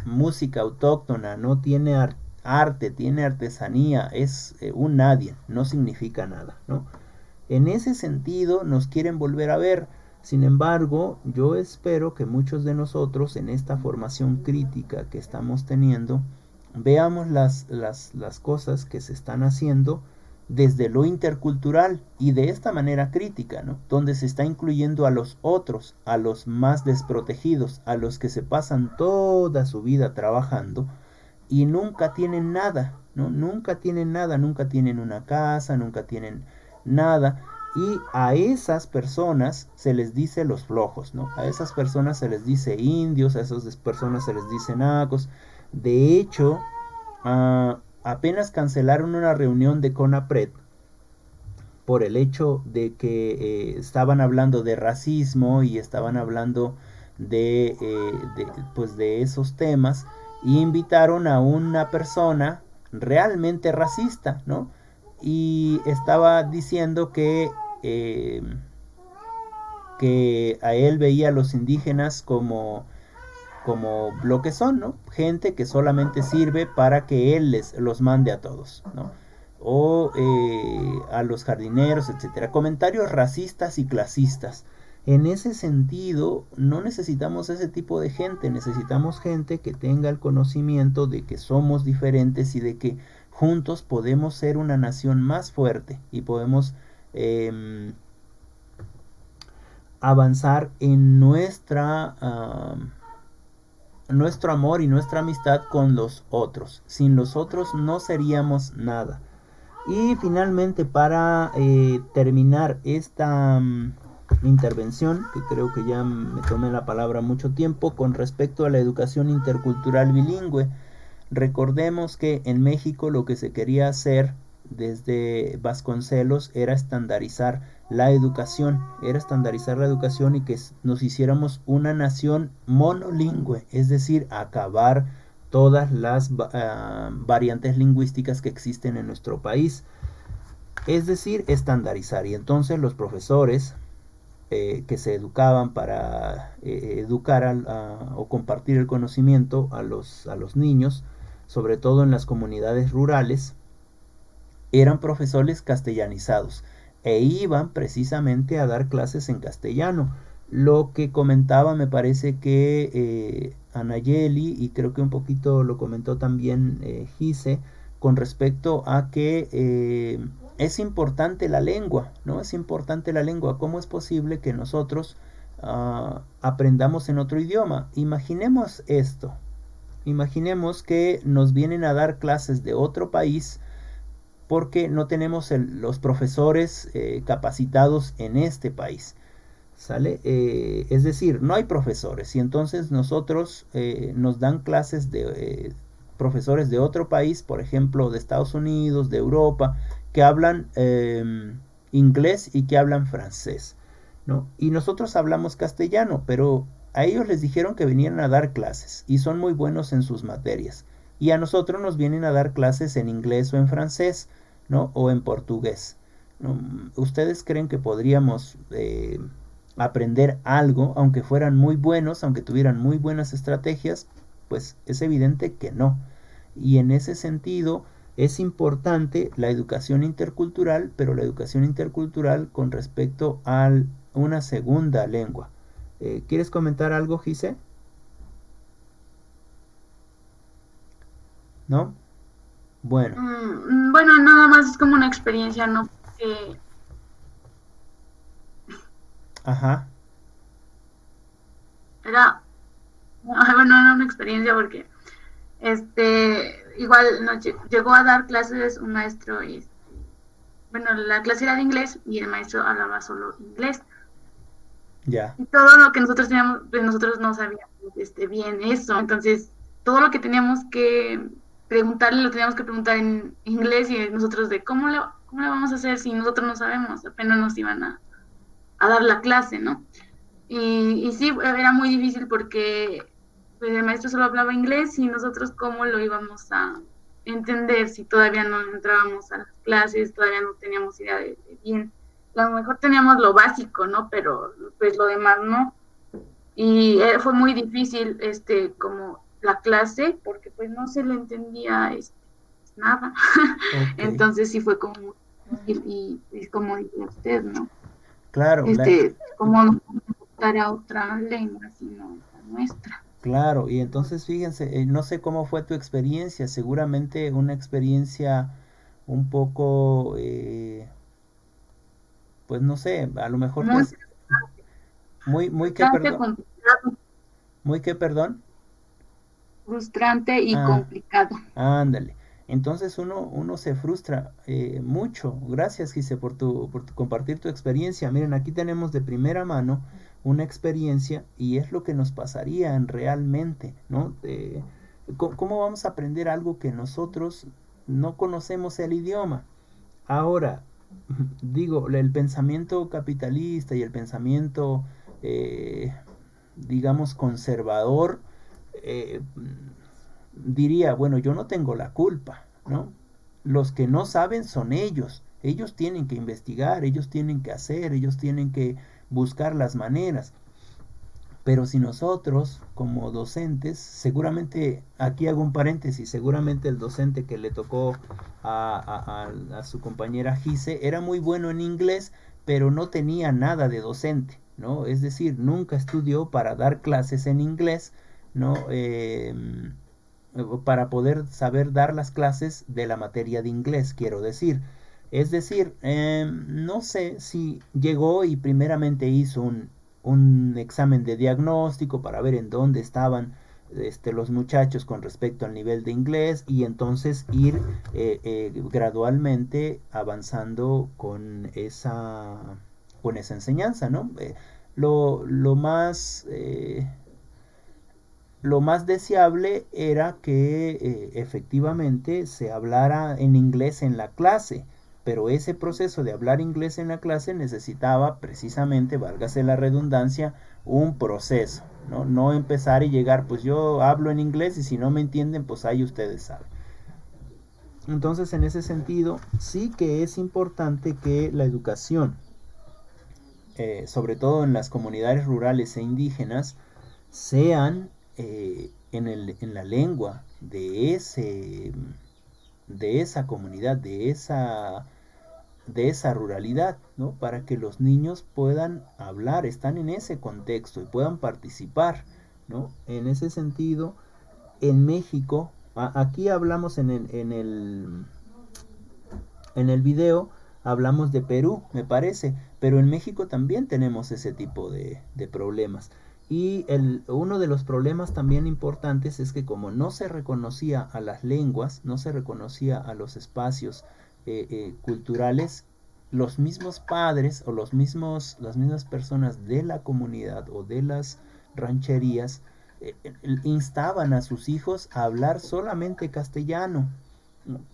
música autóctona, no tiene arte, tiene artesanía, es un nadie, no significa nada, ¿no? En ese sentido nos quieren volver a ver. Sin embargo, yo espero que muchos de nosotros en esta formación crítica que estamos teniendo, veamos las cosas que se están haciendo desde lo intercultural y de esta manera crítica, ¿no? Donde se está incluyendo a los otros, a los más desprotegidos, a los que se pasan toda su vida trabajando y nunca tienen nada, ¿no? Nunca tienen nada, nunca tienen una casa, nunca tienen nada. Y a esas personas se les dice los flojos, ¿no? A esas personas se les dice indios, a esas personas se les dice nacos. De hecho, apenas cancelaron una reunión de CONAPRED por el hecho de que estaban hablando de racismo y estaban hablando de esos temas, y invitaron a una persona realmente racista, ¿no? Y estaba diciendo que a él veía a los indígenas como lo que son, ¿no? Gente que solamente sirve para que él los mande a todos, ¿no? O a los jardineros, etcétera. Comentarios racistas y clasistas. En ese sentido, no necesitamos ese tipo de gente, necesitamos gente que tenga el conocimiento de que somos diferentes y de que juntos podemos ser una nación más fuerte y podemos avanzar en nuestro amor y nuestra amistad con los otros. Sin los otros no seríamos nada. Y finalmente, para terminar esta intervención, que creo que ya me tomé la palabra mucho tiempo, con respecto a la educación intercultural bilingüe, recordemos que en México lo que se quería hacer desde Vasconcelos era estandarizar la educación, y que nos hiciéramos una nación monolingüe, es decir, acabar todas las variantes lingüísticas que existen en nuestro país, es decir, estandarizar. Y entonces los profesores que se educaban para educar o compartir el conocimiento a los niños, sobre todo en las comunidades rurales, eran profesores castellanizados e iban precisamente a dar clases en castellano. Lo que comentaba, me parece que Anayeli, y creo que un poquito lo comentó también Gise, con respecto a que es importante la lengua, ¿no? Es importante la lengua. ¿Cómo es posible que nosotros aprendamos en otro idioma? Imaginemos esto. Imaginemos que nos vienen a dar clases de otro país porque no tenemos los profesores capacitados en este país. ¿Sale? Es decir, no hay profesores y entonces nosotros nos dan clases de profesores de otro país, por ejemplo de Estados Unidos, de Europa, que hablan inglés y que hablan francés, ¿no? Y nosotros hablamos castellano, pero a ellos les dijeron que vinieran a dar clases y son muy buenos en sus materias. Y a nosotros nos vienen a dar clases en inglés o en francés, ¿no? O en portugués, ¿no? ¿Ustedes creen que podríamos aprender algo, aunque fueran muy buenos, aunque tuvieran muy buenas estrategias? Pues es evidente que no. Y en ese sentido es importante la educación intercultural, pero la educación intercultural con respecto a una segunda lengua. ¿Quieres comentar algo, Gise? ¿No? Bueno. Bueno, nada más es como una experiencia, ¿no? Ajá. Era, bueno, era una experiencia porque igual llegó a dar clases un maestro y bueno, la clase era de inglés y el maestro hablaba solo inglés. Ya. Y todo lo que nosotros teníamos, pues nosotros no sabíamos bien eso. Entonces, todo lo que teníamos que preguntarle, lo teníamos que preguntar en inglés y nosotros de cómo le vamos a hacer si nosotros no sabemos, apenas nos iban a dar la clase, ¿no? Y sí, era muy difícil porque pues, el maestro solo hablaba inglés y nosotros cómo lo íbamos a entender si todavía no entrábamos a las clases, todavía no teníamos idea de bien. A lo mejor teníamos lo básico, ¿no? Pero pues lo demás no. Y fue muy difícil como la clase porque pues no se le entendía nada. Okay. Entonces sí fue como y como dice usted, ¿no? Claro. Como no a otra lengua sino la nuestra. Claro, y entonces fíjense, no sé cómo fue tu experiencia, seguramente una experiencia un poco, pues no sé, a lo mejor muy que perdón, muy que perdón, frustrante y complicado. Ándale. Entonces uno se frustra mucho. Gracias, Gise, por compartir tu experiencia. Miren, aquí tenemos de primera mano una experiencia y es lo que nos pasaría realmente, ¿no? ¿Cómo vamos a aprender algo que nosotros no conocemos el idioma? Ahora, digo, el pensamiento capitalista y el pensamiento, digamos, conservador, diría, bueno, yo no tengo la culpa, ¿no? Los que no saben son ellos. Ellos tienen que investigar, ellos tienen que hacer, ellos tienen que buscar las maneras. Pero si nosotros, como docentes, seguramente, aquí hago un paréntesis, seguramente el docente que le tocó a su compañera Gise era muy bueno en inglés, pero no tenía nada de docente, ¿no? Es decir, nunca estudió para dar clases en inglés, ¿no? Para poder saber dar las clases de la materia de inglés, quiero decir. Es decir, no sé si llegó y primeramente hizo un un examen de diagnóstico para ver en dónde estaban los muchachos con respecto al nivel de inglés, y entonces ir gradualmente avanzando con esa enseñanza, ¿no? Lo, lo más lo más deseable era que efectivamente se hablara en inglés en la clase, pero ese proceso de hablar inglés en la clase necesitaba precisamente, válgase la redundancia, un proceso, ¿no? No empezar y llegar, pues yo hablo en inglés y si no me entienden, pues ahí ustedes saben. Entonces, en ese sentido, sí que es importante que la educación, sobre todo en las comunidades rurales e indígenas, sean en la lengua de esa comunidad, de esa ruralidad, ¿no? Para que los niños puedan hablar, están en ese contexto y puedan participar, ¿no? En ese sentido, en México, aquí hablamos en el video, hablamos de Perú, me parece, pero en México también tenemos ese tipo de problemas. Y uno de los problemas también importantes es que como no se reconocía a las lenguas, no se reconocía a los espacios culturales, los mismos padres o las mismas personas de la comunidad o de las rancherías instaban a sus hijos a hablar solamente castellano.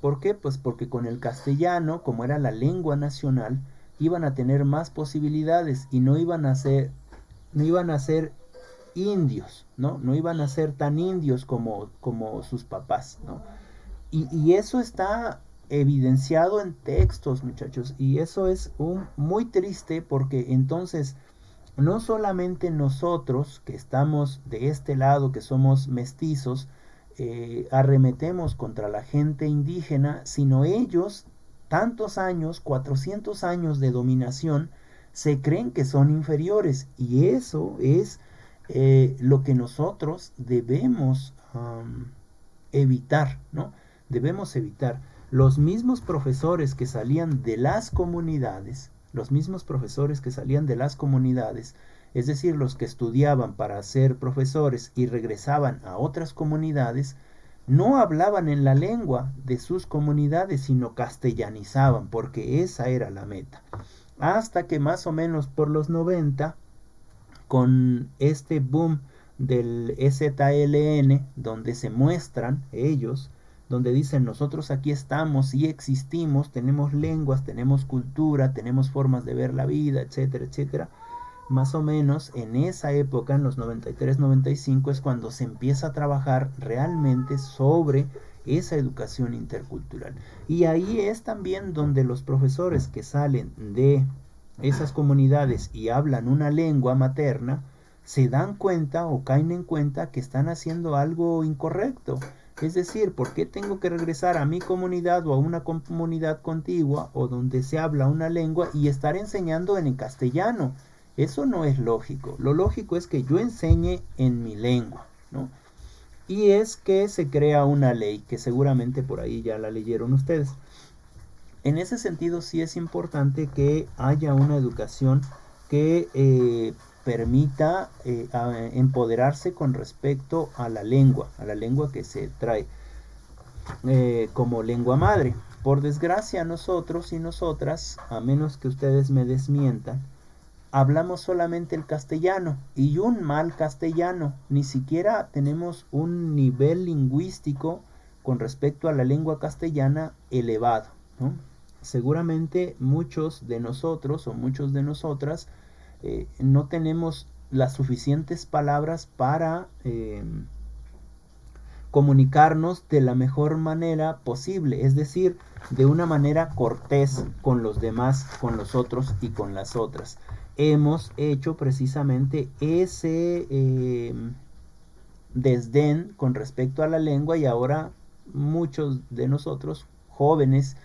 ¿Por qué? Pues porque con el castellano, como era la lengua nacional, iban a tener más posibilidades y no iban a ser indios, ¿no? No iban a ser tan indios como sus papás, ¿no? Y eso está evidenciado en textos, muchachos, y eso es muy triste, porque entonces no solamente nosotros que estamos de este lado, que somos mestizos, arremetemos contra la gente indígena, sino ellos, tantos años, 400 años de dominación, se creen que son inferiores, y eso es lo que nosotros debemos evitar, ¿no? Debemos evitar. Los mismos profesores que salían de las comunidades, es decir, los que estudiaban para ser profesores y regresaban a otras comunidades, no hablaban en la lengua de sus comunidades, sino castellanizaban, porque esa era la meta. Hasta que más o menos por los 90, con este boom del EZLN, donde se muestran ellos, donde dicen nosotros aquí estamos y existimos, tenemos lenguas, tenemos cultura, tenemos formas de ver la vida, etcétera, etcétera. Más o menos en esa época, en los 93-95, es cuando se empieza a trabajar realmente sobre esa educación intercultural. Y ahí es también donde los profesores que salen de esas comunidades y hablan una lengua materna, se dan cuenta o caen en cuenta que están haciendo algo incorrecto. Es decir, ¿por qué tengo que regresar a mi comunidad o a una comunidad contigua o donde se habla una lengua y estar enseñando en castellano? Eso no es lógico. Lo lógico es que yo enseñe en mi lengua, ¿no? Y es que se crea una ley, que seguramente por ahí ya la leyeron ustedes. En ese sentido sí es importante que haya una educación que permita empoderarse con respecto a la lengua que se trae como lengua madre. Por desgracia, nosotros y nosotras, a menos que ustedes me desmientan, hablamos solamente el castellano, y un mal castellano. Ni siquiera tenemos un nivel lingüístico con respecto a la lengua castellana elevado, ¿no? Seguramente muchos de nosotros o muchos de nosotras no tenemos las suficientes palabras para comunicarnos de la mejor manera posible, es decir, de una manera cortés con los demás, con los otros y con las otras. Hemos hecho precisamente ese desdén con respecto a la lengua, y ahora muchos de nosotros, jóvenes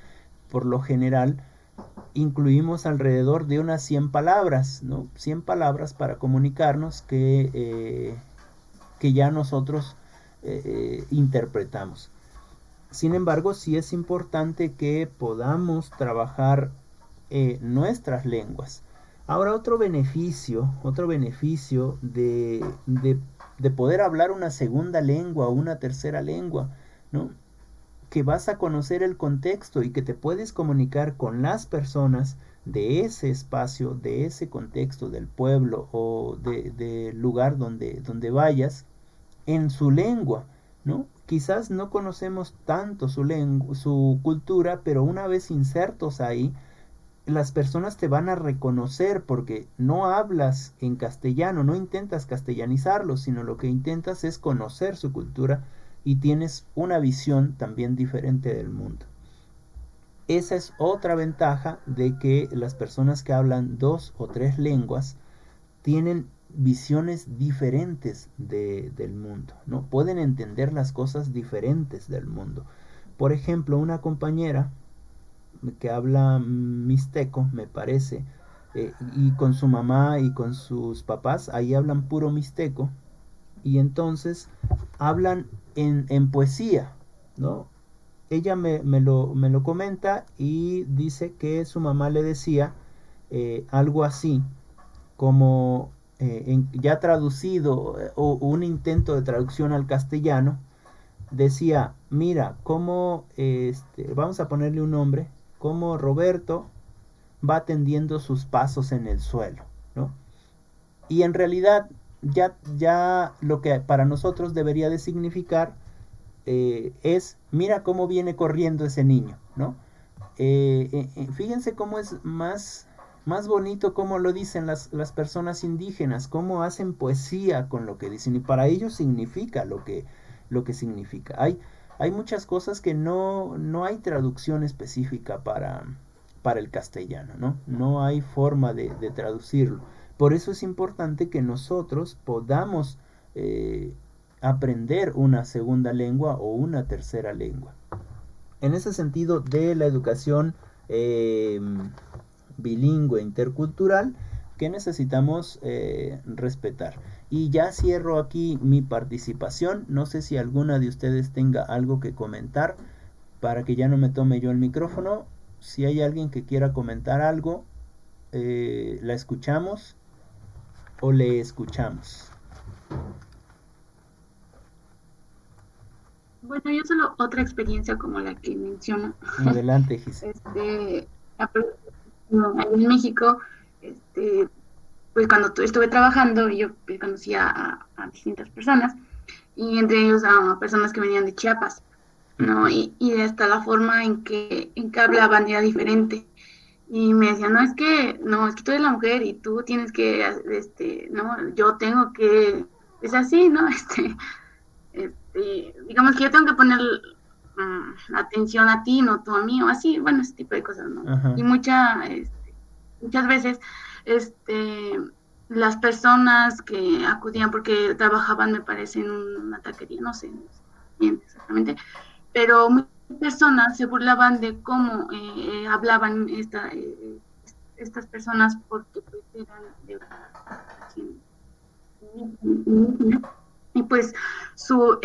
por lo general, incluimos alrededor de unas 100 palabras, ¿no? 100 palabras para comunicarnos que ya nosotros interpretamos. Sin embargo, sí es importante que podamos trabajar nuestras lenguas. Ahora otro beneficio de poder hablar una segunda lengua o una tercera lengua, ¿no? Que vas a conocer el contexto y que te puedes comunicar con las personas de ese espacio, de ese contexto, del pueblo o del lugar donde vayas, en su lengua, ¿no? Quizás no conocemos tanto su cultura, pero una vez insertos ahí, las personas te van a reconocer porque no hablas en castellano, no intentas castellanizarlo, sino lo que intentas es conocer su cultura y tienes una visión también diferente del mundo. Esa es otra ventaja de que las personas que hablan 2 o 3 lenguas tienen visiones diferentes del mundo, ¿no? Pueden entender las cosas diferentes del mundo. Por ejemplo, una compañera que habla mixteco, me parece, y con su mamá y con sus papás, ahí hablan puro mixteco, y entonces hablan en poesía, ¿no? Ella me lo comenta y dice que su mamá le decía algo así, como ya traducido o un intento de traducción al castellano, decía, mira, cómo, vamos a ponerle un nombre, cómo Roberto va tendiendo sus pasos en el suelo, ¿no? Y en realidad ya lo que para nosotros debería de significar es, mira cómo viene corriendo ese niño, ¿no? Fíjense cómo es más bonito cómo lo dicen las personas indígenas, cómo hacen poesía con lo que dicen, y para ellos significa lo que significa. Hay muchas cosas que no hay traducción específica para el castellano, ¿no? No hay forma de traducirlo. Por eso es importante que nosotros podamos aprender una segunda lengua o una tercera lengua. En ese sentido de la educación bilingüe intercultural que necesitamos respetar. Y ya cierro aquí mi participación. No sé si alguna de ustedes tenga algo que comentar para que ya no me tome yo el micrófono. Si hay alguien que quiera comentar algo, la escuchamos o le escuchamos. Bueno, yo solo otra experiencia como la que menciona. Adelante, Giselle. En México, pues cuando estuve trabajando, yo conocí a distintas personas, y entre ellos a personas que venían de Chiapas, ¿no? Y hasta la forma en que hablaban era diferente. Y me decían, no, es que tú eres la mujer y tú tienes que, no, yo tengo que, es así, ¿no? Digamos que yo tengo que poner atención a ti, no tú a mí, o así, bueno, ese tipo de cosas, ¿no? Ajá. Y muchas veces, las personas que acudían, porque trabajaban, me parece, en una taquería, no sé bien exactamente, pero muchas personas se burlaban de cómo hablaban estas personas, porque pues eran de y pues su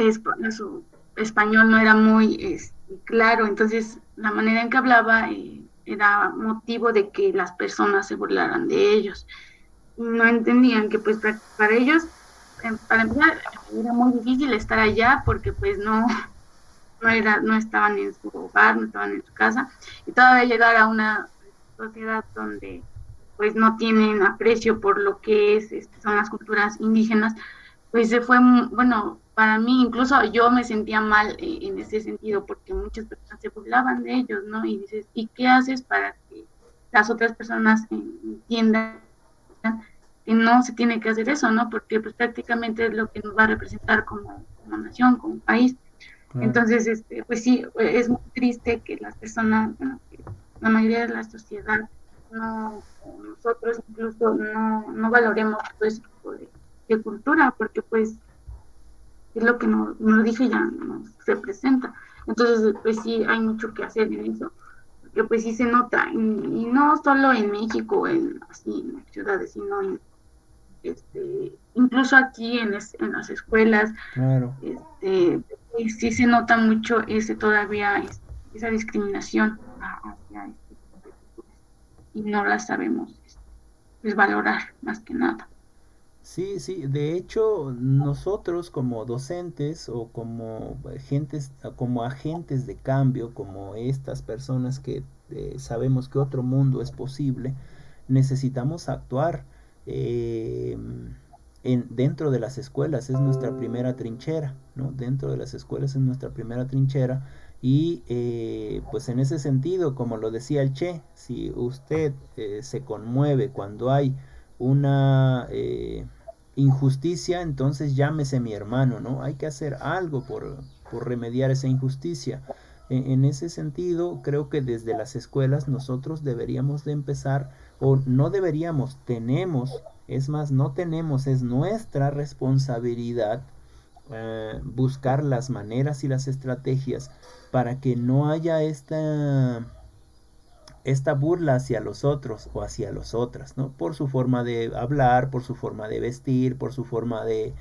español no era muy claro, entonces la manera en que hablaba era motivo de que las personas se burlaran de ellos. No entendían que pues para ellos, para empezar, era muy difícil estar allá porque pues no estaban en su hogar, no estaban en su casa, y todavía llegar a una sociedad donde pues no tienen aprecio por lo que son las culturas indígenas, pues se fue, bueno, para mí incluso yo me sentía mal en ese sentido, porque muchas personas se burlaban de ellos, ¿no? Y dices, ¿y qué haces para que las otras personas entiendan que no se tiene que hacer eso, ¿no? Porque pues prácticamente es lo que nos va a representar como nación, como país. Claro. Entonces, pues sí, es muy triste que las personas, bueno, que la mayoría de la sociedad, nosotros incluso no valoremos todo ese tipo de cultura, porque pues es lo que nos dije ya nos representa. Entonces, pues sí, hay mucho que hacer en eso, porque pues sí se nota, y no solo en México, así en las ciudades, sino incluso aquí en las escuelas. Claro. Y sí se nota mucho todavía esa discriminación hacia este tipo de culturas, y no la sabemos pues valorar más que nada. Sí, sí, de hecho nosotros como docentes o como agentes de cambio, como estas personas que sabemos que otro mundo es posible, necesitamos actuar eh, dentro de las escuelas, es nuestra primera trinchera, ¿no? Dentro de las escuelas es nuestra primera trinchera y pues en ese sentido, como lo decía el Che, si usted se conmueve cuando hay una injusticia, entonces llámese mi hermano, ¿no? Hay que hacer algo por remediar esa injusticia. En ese sentido, creo que desde las escuelas nosotros deberíamos de empezar, o no deberíamos, tenemos, es más, no tenemos, es nuestra responsabilidad buscar las maneras y las estrategias para que no haya esta burla hacia los otros o hacia los otras, ¿no? Por su forma de hablar, por su forma de vestir, por su forma de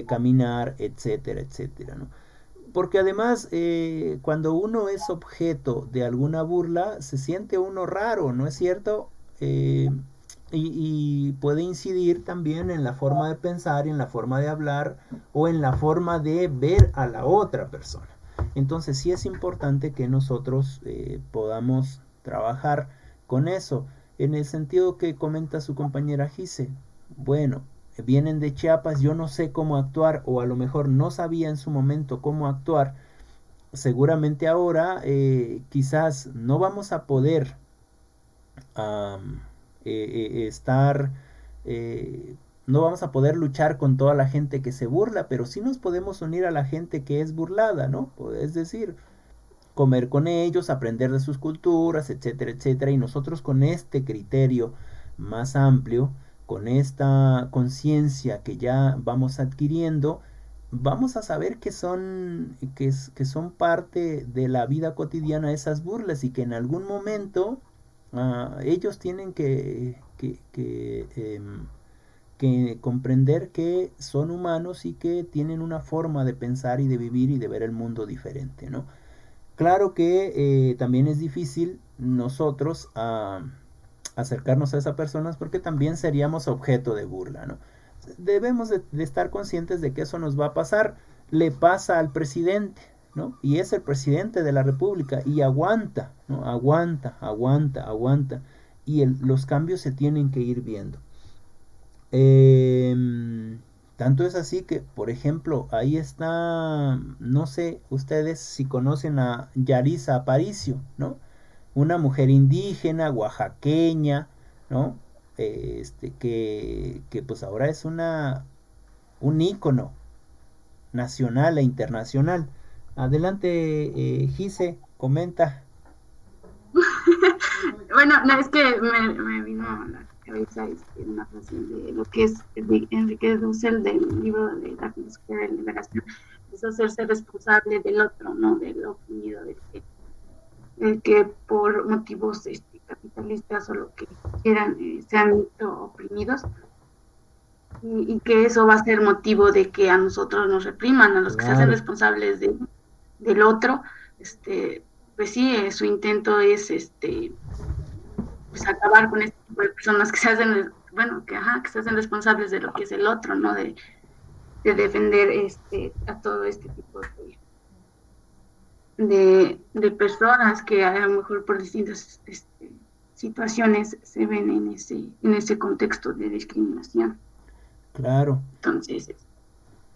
caminar, etcétera, etcétera, ¿no? Porque además, cuando uno es objeto de alguna burla, se siente uno raro, ¿no es cierto? Y puede incidir también en la forma de pensar, en la forma de hablar o en la forma de ver a la otra persona. Entonces sí es importante que nosotros podamos trabajar con eso, en el sentido que comenta su compañera Gise. Bueno, vienen de Chiapas, yo no sé cómo actuar, o a lo mejor no sabía en su momento cómo actuar. Seguramente ahora quizás no vamos a poder um, estar, no vamos a poder luchar con toda la gente que se burla, pero sí nos podemos unir a la gente que es burlada, ¿no? Es decir, comer con ellos, aprender de sus culturas, etcétera, etcétera, y nosotros con este criterio más amplio, con esta conciencia que ya vamos adquiriendo, vamos a saber que son parte de la vida cotidiana esas burlas y que en algún momento ellos tienen que comprender que son humanos y que tienen una forma de pensar y de vivir y de ver el mundo diferente, ¿no? Claro que también es difícil nosotros acercarnos a esas personas porque también seríamos objeto de burla, ¿no? Debemos de estar conscientes de que eso nos va a pasar. Le pasa al presidente, ¿no? Y es el presidente de la República y aguanta, ¿no? Aguanta, aguanta, aguanta. Y los cambios se tienen que ir viendo. Tanto es así que, por ejemplo, ahí está, no sé ustedes si conocen a Yarisa Aparicio, ¿no? Una mujer indígena, oaxaqueña, ¿no? Que pues ahora es un ícono nacional e internacional. Adelante, Gise, comenta. Bueno, no, es que me vino a la cabeza una frase de lo que es de Enrique Dussel del libro de Darkness Square, Liberación, es hacerse responsable del otro, no del oprimido, del que por motivos capitalistas o lo que quieran sean oprimidos. Y que eso va a ser motivo de que a nosotros nos repriman, a los que se hacen responsables del otro, pues sí, su intento es pues acabar con este tipo de personas que se hacen, bueno, que se hacen responsables de lo que es el otro, ¿no? De defender a todo este tipo de personas que a lo mejor por distintas situaciones se ven en ese contexto de discriminación. Claro. Entonces,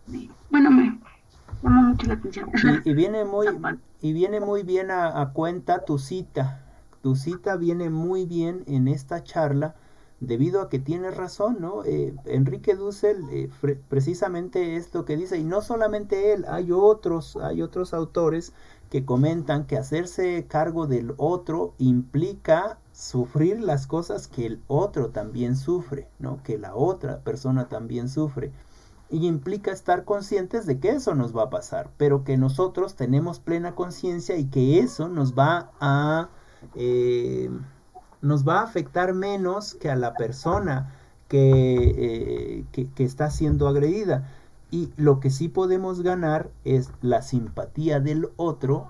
me llama mucho la atención. Y viene muy bien a cuenta tu cita. Tu cita viene muy bien en esta charla debido a que tienes razón, ¿no? Enrique Dussel precisamente es lo que dice, y no solamente él, hay otros autores que comentan que hacerse cargo del otro implica sufrir las cosas que el otro también sufre, ¿no? Que la otra persona también sufre. Y implica estar conscientes de que eso nos va a pasar, pero que nosotros tenemos plena conciencia y que eso nos va a afectar menos que a la persona que está siendo agredida. Y lo que sí podemos ganar es la simpatía del otro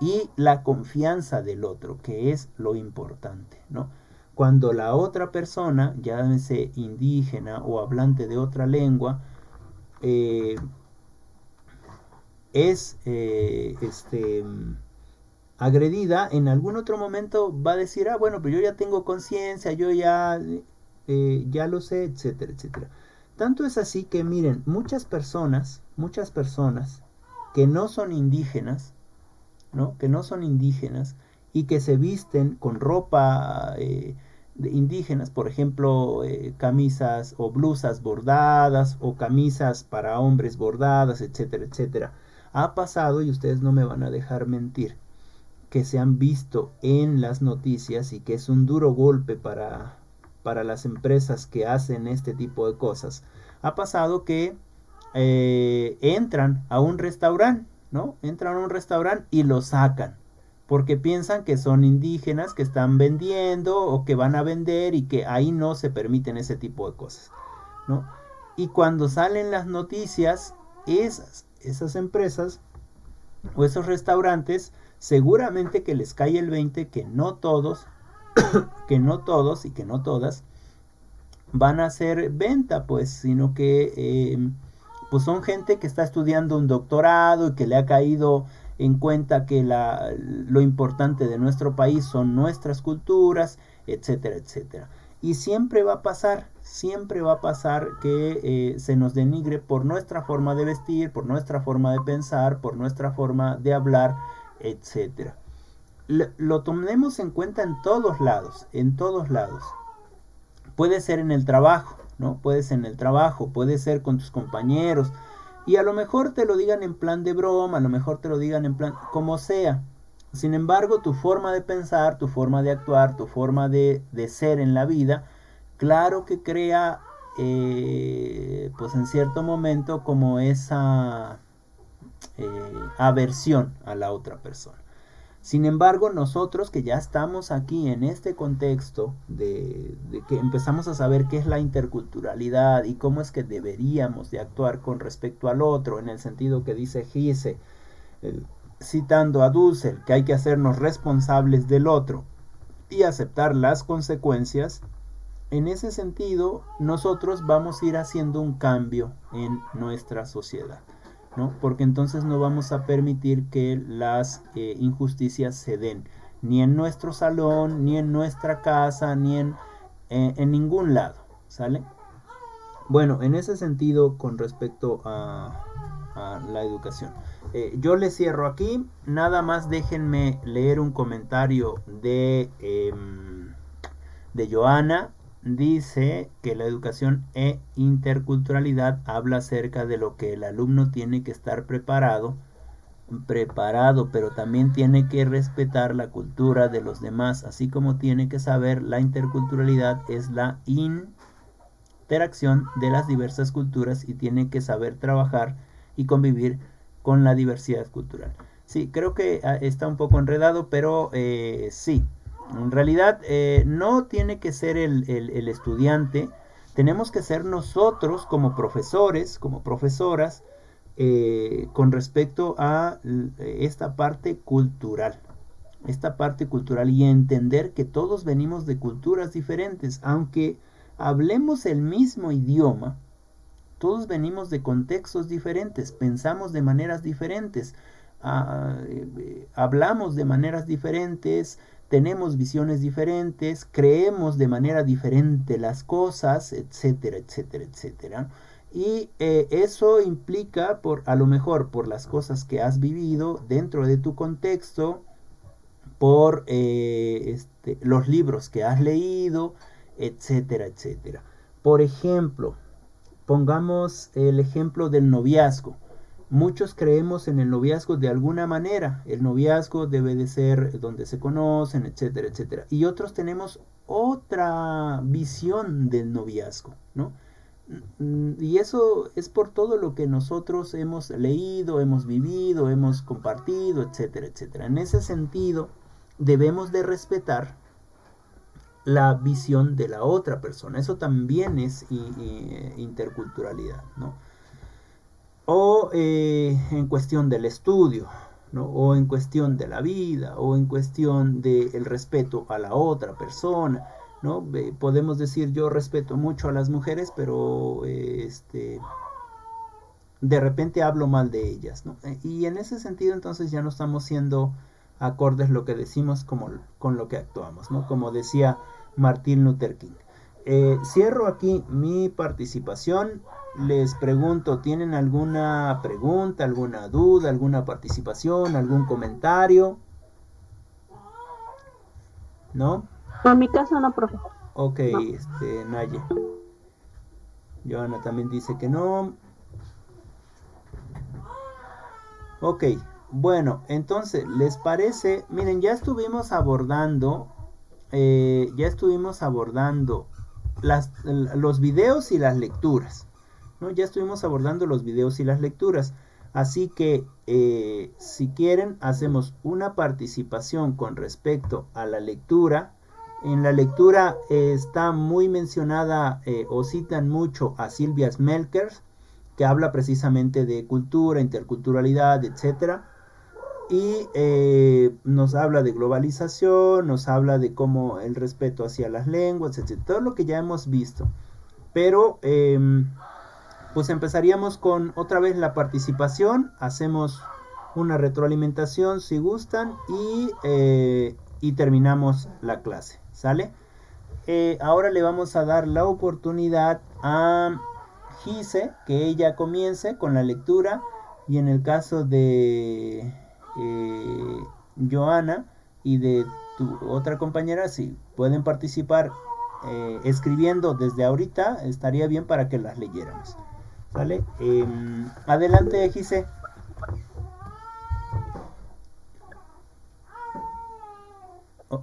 y la confianza del otro, que es lo importante, ¿no? cuando la otra persona, llámese indígena o hablante de otra lengua, es agredida, en algún otro momento va a decir, bueno, pero yo ya tengo conciencia, yo ya lo sé, etcétera, etcétera. Tanto es así que miren, muchas personas que no son indígenas, ¿no? Que no son indígenas y que se visten con ropa de indígenas, por ejemplo, camisas o blusas bordadas o camisas para hombres bordadas, etcétera, etcétera. Ha pasado, y ustedes no me van a dejar mentir, que se han visto en las noticias y que es un duro golpe para las empresas que hacen este tipo de cosas. Ha pasado que entran a un restaurante, ¿no? Entran a un restaurante y lo sacan porque piensan que son indígenas que están vendiendo o que van a vender y que ahí no se permiten ese tipo de cosas, ¿no? Y cuando salen las noticias, esas empresas o esos restaurantes seguramente que les cae el 20 que no todos y que no todas van a hacer venta, pues, sino que pues son gente que está estudiando un doctorado y que le ha caído en cuenta que lo importante de nuestro país son nuestras culturas, etcétera, etcétera. Y siempre va a pasar que se nos denigre por nuestra forma de vestir, por nuestra forma de pensar, por nuestra forma de hablar, etcétera. Lo tomemos en cuenta en todos lados, en todos lados. Puede ser en el trabajo, ¿no? Puede ser en el trabajo, puede ser con tus compañeros. Y a lo mejor te lo digan en plan de broma, a lo mejor te lo digan en plan como sea. Sin embargo, tu forma de pensar, tu forma de actuar, tu forma de ser en la vida, claro que crea, pues en cierto momento, como esa aversión a la otra persona. Sin embargo, nosotros que ya estamos aquí en este contexto de que empezamos a saber qué es la interculturalidad y cómo es que deberíamos de actuar con respecto al otro, en el sentido que dice Gise, citando a Dussel, que hay que hacernos responsables del otro y aceptar las consecuencias, en ese sentido nosotros vamos a ir haciendo un cambio en nuestra sociedad, ¿no? Porque entonces no vamos a permitir que las injusticias se den ni en nuestro salón, ni en nuestra casa, ni en ningún lado, ¿sale? Bueno, en ese sentido, con respecto a la educación, yo les cierro aquí. Nada más déjenme leer un comentario de Joana. Dice que la educación e interculturalidad habla acerca de lo que el alumno tiene que estar preparado, pero también tiene que respetar la cultura de los demás, así como tiene que saber la interculturalidad es la interacción de las diversas culturas y tiene que saber trabajar y convivir con la diversidad cultural. Sí, creo que está un poco enredado, pero sí. En realidad no tiene que ser el estudiante, tenemos que ser nosotros como profesores, como profesoras, con respecto a esta parte cultural y entender que todos venimos de culturas diferentes, aunque hablemos el mismo idioma, todos venimos de contextos diferentes, pensamos de maneras diferentes, hablamos de maneras diferentes, tenemos visiones diferentes, creemos de manera diferente las cosas, etcétera, etcétera, etcétera. Y eso implica, a lo mejor, por las cosas que has vivido dentro de tu contexto, por los libros que has leído, etcétera, etcétera. Por ejemplo, pongamos el ejemplo del noviazgo. Muchos creemos en el noviazgo de alguna manera. El noviazgo debe de ser donde se conocen, etcétera, etcétera. Y otros tenemos otra visión del noviazgo, ¿no? Y eso es por todo lo que nosotros hemos leído, hemos vivido, hemos compartido, etcétera, etcétera. En ese sentido, debemos de respetar la visión de la otra persona. Eso también es interculturalidad, ¿no? O en cuestión del estudio, ¿no? O en cuestión de la vida, o en cuestión del respeto a la otra persona. ¿no? Podemos decir, yo respeto mucho a las mujeres, pero de repente hablo mal de ellas, ¿no? Y en ese sentido entonces ya no estamos siendo acordes lo que decimos como, con lo que actuamos, ¿no? Como decía Martin Luther King. Cierro aquí mi participación. Les pregunto, ¿tienen alguna pregunta, alguna duda, alguna participación, algún comentario? ¿No? En mi caso no, profe. Ok, No. Naye. Joana también dice que no. Ok, bueno, entonces, ¿les parece? Miren, ya estuvimos abordando los videos y las lecturas, ¿no? Ya estuvimos abordando los videos y las lecturas. Así que, si quieren, hacemos una participación con respecto a la lectura. En la lectura está muy mencionada o citan mucho a Silvia Smelkers, que habla precisamente de cultura, interculturalidad, etcétera. Y nos habla de globalización, nos habla de cómo el respeto hacia las lenguas, etcétera. Todo lo que ya hemos visto. Pero pues empezaríamos con otra vez la participación. Hacemos una retroalimentación si gustan y terminamos la clase. ¿Sale? Ahora le vamos a dar la oportunidad a Gise que ella comience con la lectura, y en el caso de Joana y de tu otra compañera, si pueden participar escribiendo desde ahorita, estaría bien para que las leyéramos. ¿Vale? Adelante, Gise. Oh,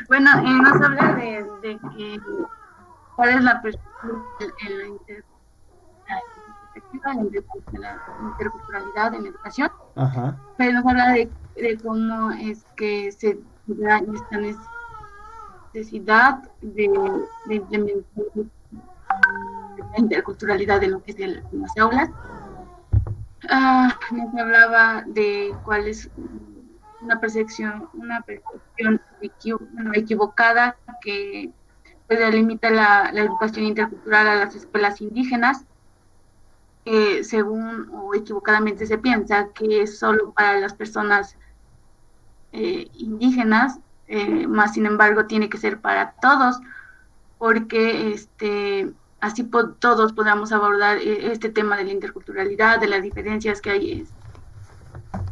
Bueno, nos habla de que cuál es la perspectiva en la interculturalidad en la educación, ajá. pero nos habla de cómo es que se da esta necesidad de implementar la interculturalidad en lo que es en las aulas. Nos hablaba de cuál es una percepción equivocada que pues, delimita la educación intercultural a las escuelas indígenas. Según o equivocadamente se piensa que es solo para las personas indígenas, más sin embargo tiene que ser para todos, porque así todos podamos abordar este tema de la interculturalidad, de las diferencias que hay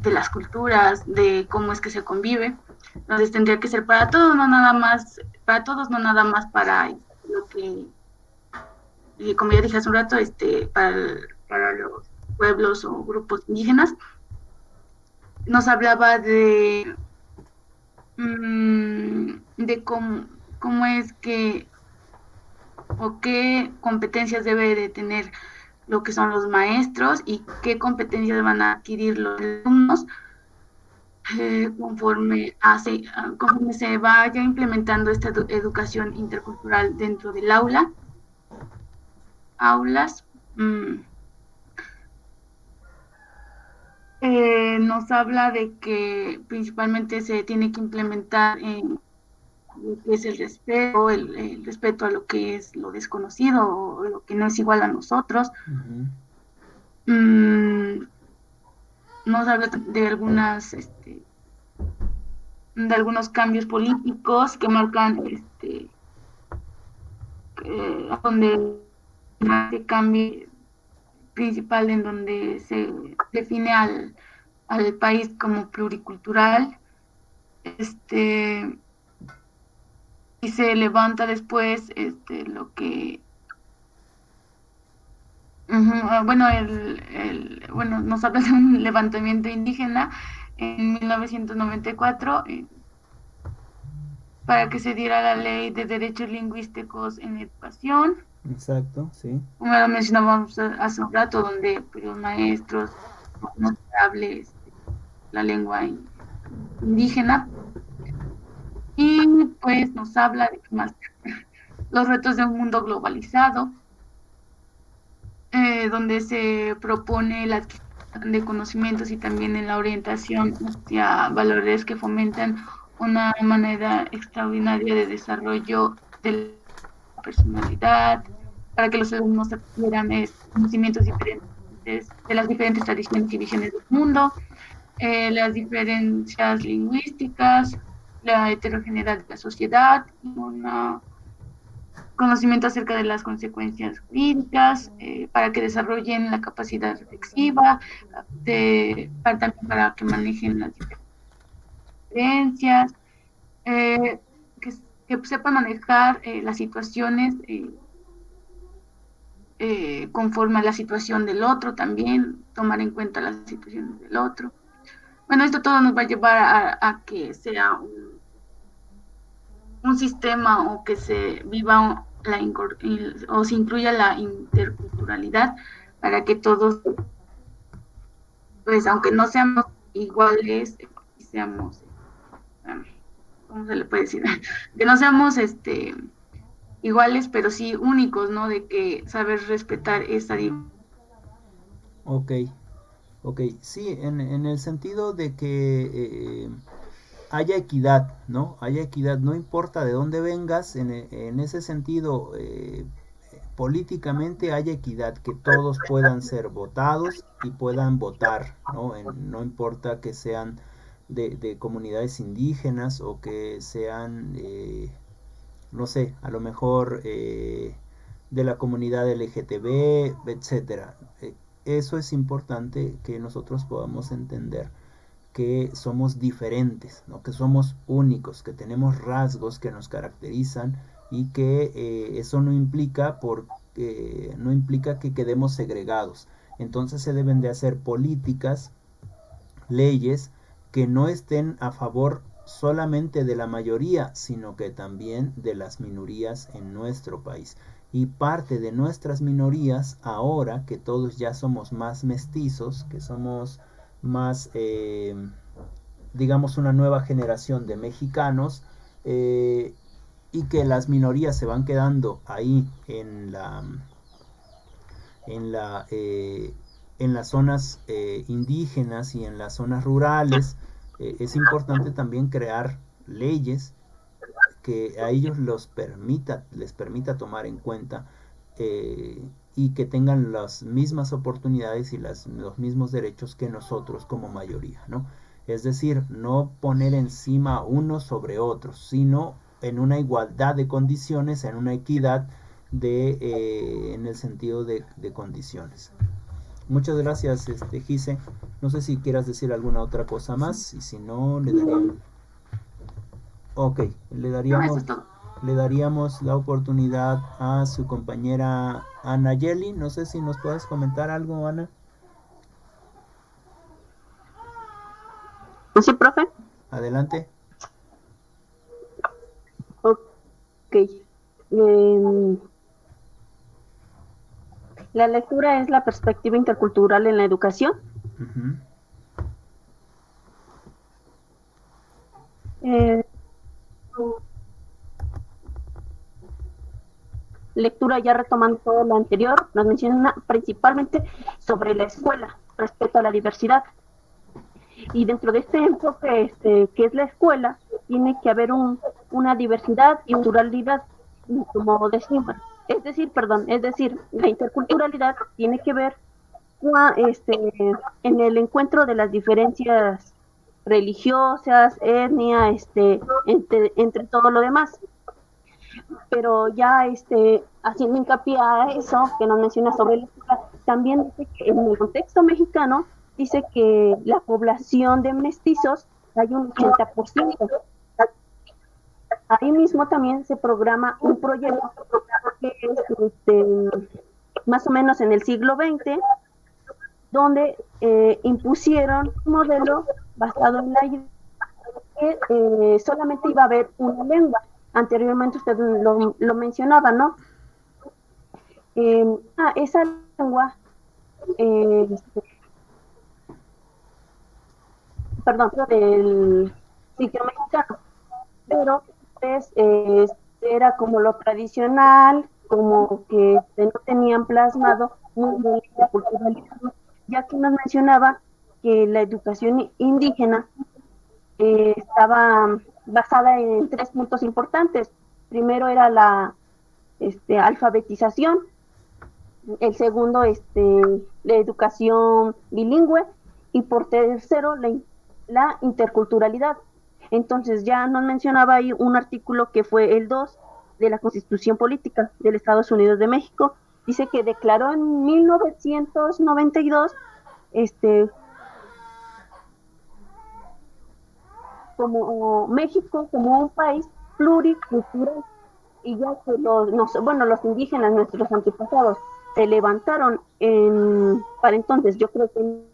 de las culturas, de cómo es que se convive. Entonces tendría que ser para todos, no nada más para lo que, como ya dije hace un rato, para los pueblos o grupos indígenas. Nos hablaba de cómo es que o qué competencias debe de tener lo que son los maestros y qué competencias van a adquirir los alumnos conforme se vaya implementando esta educación intercultural dentro del aulas. Nos habla de que principalmente se tiene que implementar lo que es el respeto a lo que es lo desconocido o lo que no es igual a nosotros. Nos habla de de algunos cambios políticos que marcan donde se cambie principal en donde se define al país como pluricultural, y se levanta después lo que bueno, nos habla de un levantamiento indígena en 1994 para que se diera la ley de derechos lingüísticos en educación. Exacto, sí. Como lo mencionábamos hace un rato, donde pues, los maestros no se hable la lengua indígena. Y pues nos habla de más los retos de un mundo globalizado, donde se propone la de conocimientos y también en la orientación hacia valores que fomentan una manera extraordinaria de desarrollo de la personalidad, para que los alumnos adquieran conocimientos diferentes de las diferentes tradiciones y visiones del mundo, las diferencias lingüísticas, la heterogeneidad de la sociedad, un conocimiento acerca de las consecuencias jurídicas, para que desarrollen la capacidad reflexiva, también para que manejen las diferencias, eh, que, que sepan manejar las situaciones conforme a la situación del otro también, tomar en cuenta las situaciones del otro. Bueno, esto todo nos va a llevar a que sea un sistema o que se viva o se incluya la interculturalidad para que todos, pues aunque no seamos iguales, seamos, ¿cómo se le puede decir? Que no seamos iguales, pero sí únicos, ¿no? De que saber respetar esa diversidad. Ok, ok, sí, en el sentido de que haya equidad, ¿no? Haya equidad, no importa de dónde vengas, en ese sentido, políticamente haya equidad, que todos puedan ser votados y puedan votar, ¿no? No importa que sean de comunidades indígenas o que sean, no sé, a lo mejor de la comunidad LGTB, etcétera. Eso es importante que nosotros podamos entender que somos diferentes, ¿no? Que somos únicos, que tenemos rasgos que nos caracterizan y que eso no implica que quedemos segregados. Entonces se deben de hacer políticas, leyes que no estén a favor solamente de la mayoría, sino que también de las minorías en nuestro país. Y parte de nuestras minorías, ahora que todos ya somos más mestizos, que somos más, digamos, una nueva generación de mexicanos, y que las minorías se van quedando ahí en la en las zonas indígenas y en las zonas rurales. Es importante también crear leyes que a ellos les permita tomar en cuenta, y que tengan las mismas oportunidades y los mismos derechos que nosotros como mayoría, ¿no? Es decir, no poner encima unos sobre otros, sino en una igualdad de condiciones, en una equidad en el sentido de condiciones. Muchas gracias, Gise. No sé si quieras decir alguna otra cosa más, y si no, le daríamos... Ok, le daríamos la oportunidad a su compañera Ana Yeli. No sé si nos puedes comentar algo, Ana. ¿Sí, profe? Adelante. Ok. La lectura es la perspectiva intercultural en la educación. Uh-huh. Lectura, ya retomando todo lo anterior, nos menciona principalmente sobre la escuela, respecto a la diversidad. Y dentro de este enfoque, que es la escuela, tiene que haber una diversidad y pluralidad, como decimos. Es decir, la interculturalidad tiene que ver en el encuentro de las diferencias religiosas, etnia, entre todo lo demás. Pero ya haciendo hincapié a eso que nos menciona sobre la escuela, también dice que en el contexto mexicano dice que la población de mestizos hay un 80%. Ahí mismo también se programa un proyecto que es más o menos en el siglo XX, donde impusieron un modelo basado en la idea que solamente iba a haber una lengua. Anteriormente usted lo mencionaba, ¿no? Esa lengua, del sitio mexicano, pero pues, era como lo tradicional, como que no tenían plasmado muy bien la culturalidad. ya que nos mencionaba que la educación indígena estaba basada en 3 puntos importantes. Primero era la alfabetización, el segundo, la educación bilingüe, y por tercero, la interculturalidad. Entonces ya nos mencionaba ahí un artículo que fue el 2 de la Constitución Política del Estados Unidos de México. Dice que declaró en 1992 como México como un país pluricultural, y ya que los indígenas, nuestros antepasados, se levantaron para entonces, yo creo que en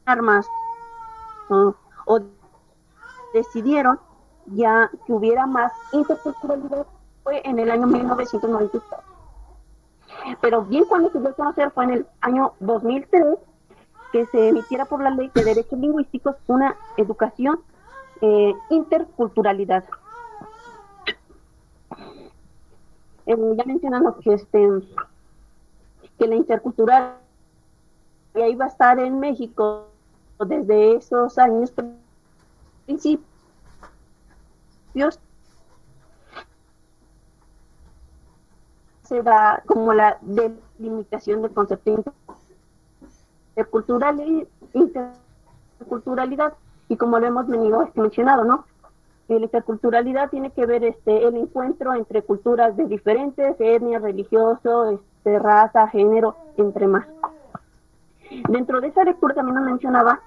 armas o decidieron ya que hubiera más interculturalidad, fue en el año 1994. Pero bien cuando se dio a conocer fue en el año 2003 que se emitiera por la Ley de Derechos Lingüísticos una educación interculturalidad. Ya mencionando que la intercultural ya iba a estar en México desde esos años principios, se da como la delimitación del concepto interculturalidad, y como lo hemos venido mencionado, ¿no? La interculturalidad tiene que ver el encuentro entre culturas de diferentes etnias, religioso, raza, género, entre más. Dentro de esa lectura también nos mencionaba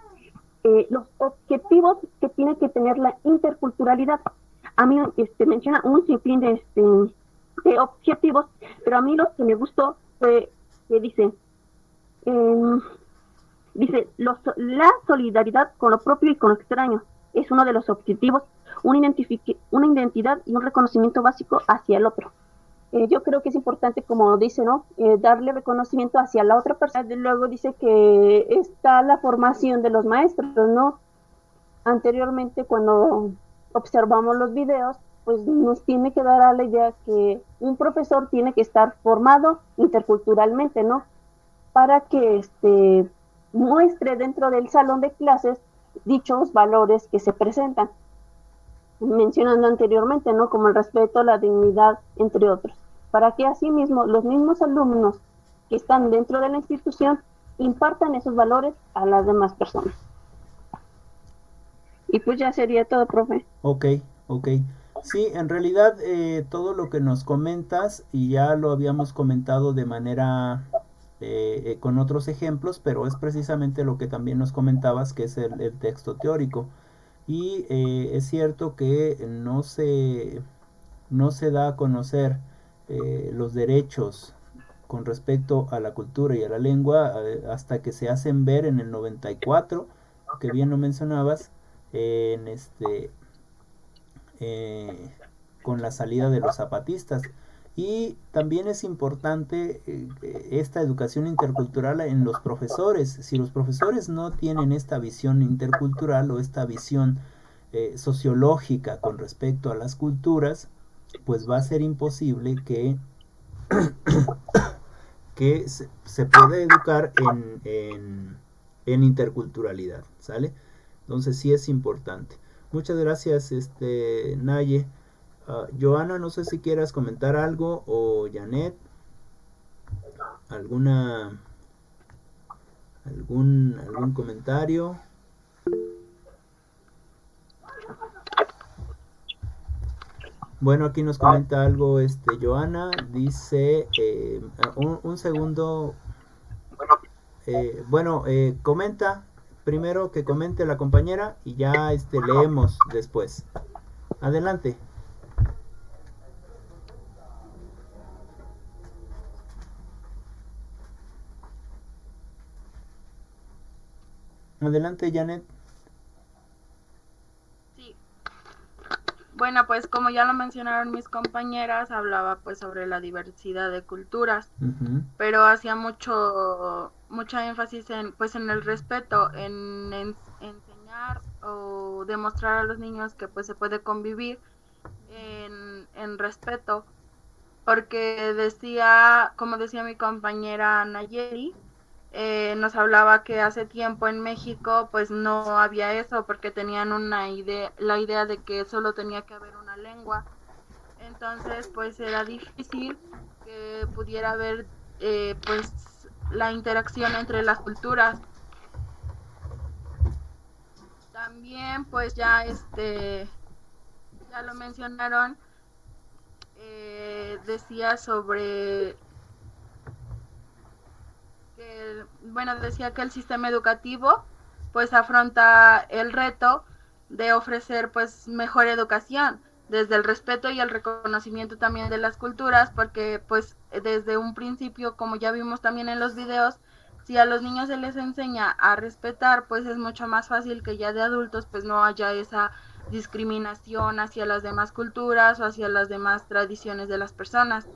los objetivos que tiene que tener la interculturalidad. A mí menciona un sinfín de objetivos, pero a mí lo que me gustó fue que dice la solidaridad con lo propio y con lo extraño es uno de los objetivos, una identidad y un reconocimiento básico hacia el otro. Yo creo que es importante, como dice, ¿no? Darle reconocimiento hacia la otra persona. Luego dice que está la formación de los maestros, ¿no? Anteriormente, cuando observamos los videos, pues nos tiene que dar a la idea que un profesor tiene que estar formado interculturalmente, ¿no? Para que muestre dentro del salón de clases dichos valores que se presentan, mencionando anteriormente, ¿no? Como el respeto, la dignidad, entre otros, para que asimismo los mismos alumnos que están dentro de la institución impartan esos valores a las demás personas. Y pues ya sería todo, profe. Ok. Sí, en realidad todo lo que nos comentas, y ya lo habíamos comentado de manera con otros ejemplos, pero es precisamente lo que también nos comentabas, que es el texto teórico. Y es cierto que no se da a conocer los derechos con respecto a la cultura y a la lengua hasta que se hacen ver en el 94, que bien lo mencionabas, en con la salida de los zapatistas. Y también es importante esta educación intercultural en los profesores. Si los profesores no tienen esta visión intercultural o esta visión sociológica con respecto a las culturas, pues va a ser imposible que se pueda educar en interculturalidad, ¿sale? Entonces sí es importante. Muchas gracias, Naye. Joana, no sé si quieras comentar algo, o Janet, algún comentario. Bueno, aquí nos comenta algo Joana, dice un segundo. Comenta primero, que comente la compañera, y ya leemos después. Adelante. Adelante, Janet. Sí. Bueno, pues como ya lo mencionaron mis compañeras, hablaba pues sobre la diversidad de culturas, pero hacía mucha énfasis en el respeto, en enseñar o demostrar a los niños que pues se puede convivir en respeto. porque decía, como decía mi compañera Nayeli, nos hablaba que hace tiempo en México pues no había eso porque tenían la idea de que solo tenía que haber una lengua. Entonces pues era difícil que pudiera haber pues la interacción entre las culturas. También pues ya lo mencionaron, decía sobre decía que el sistema educativo pues afronta el reto de ofrecer pues mejor educación desde el respeto y el reconocimiento también de las culturas, porque pues desde un principio, como ya vimos también en los videos, si a los niños se les enseña a respetar, pues es mucho más fácil que ya de adultos pues no haya esa discriminación hacia las demás culturas o hacia las demás tradiciones de las personas.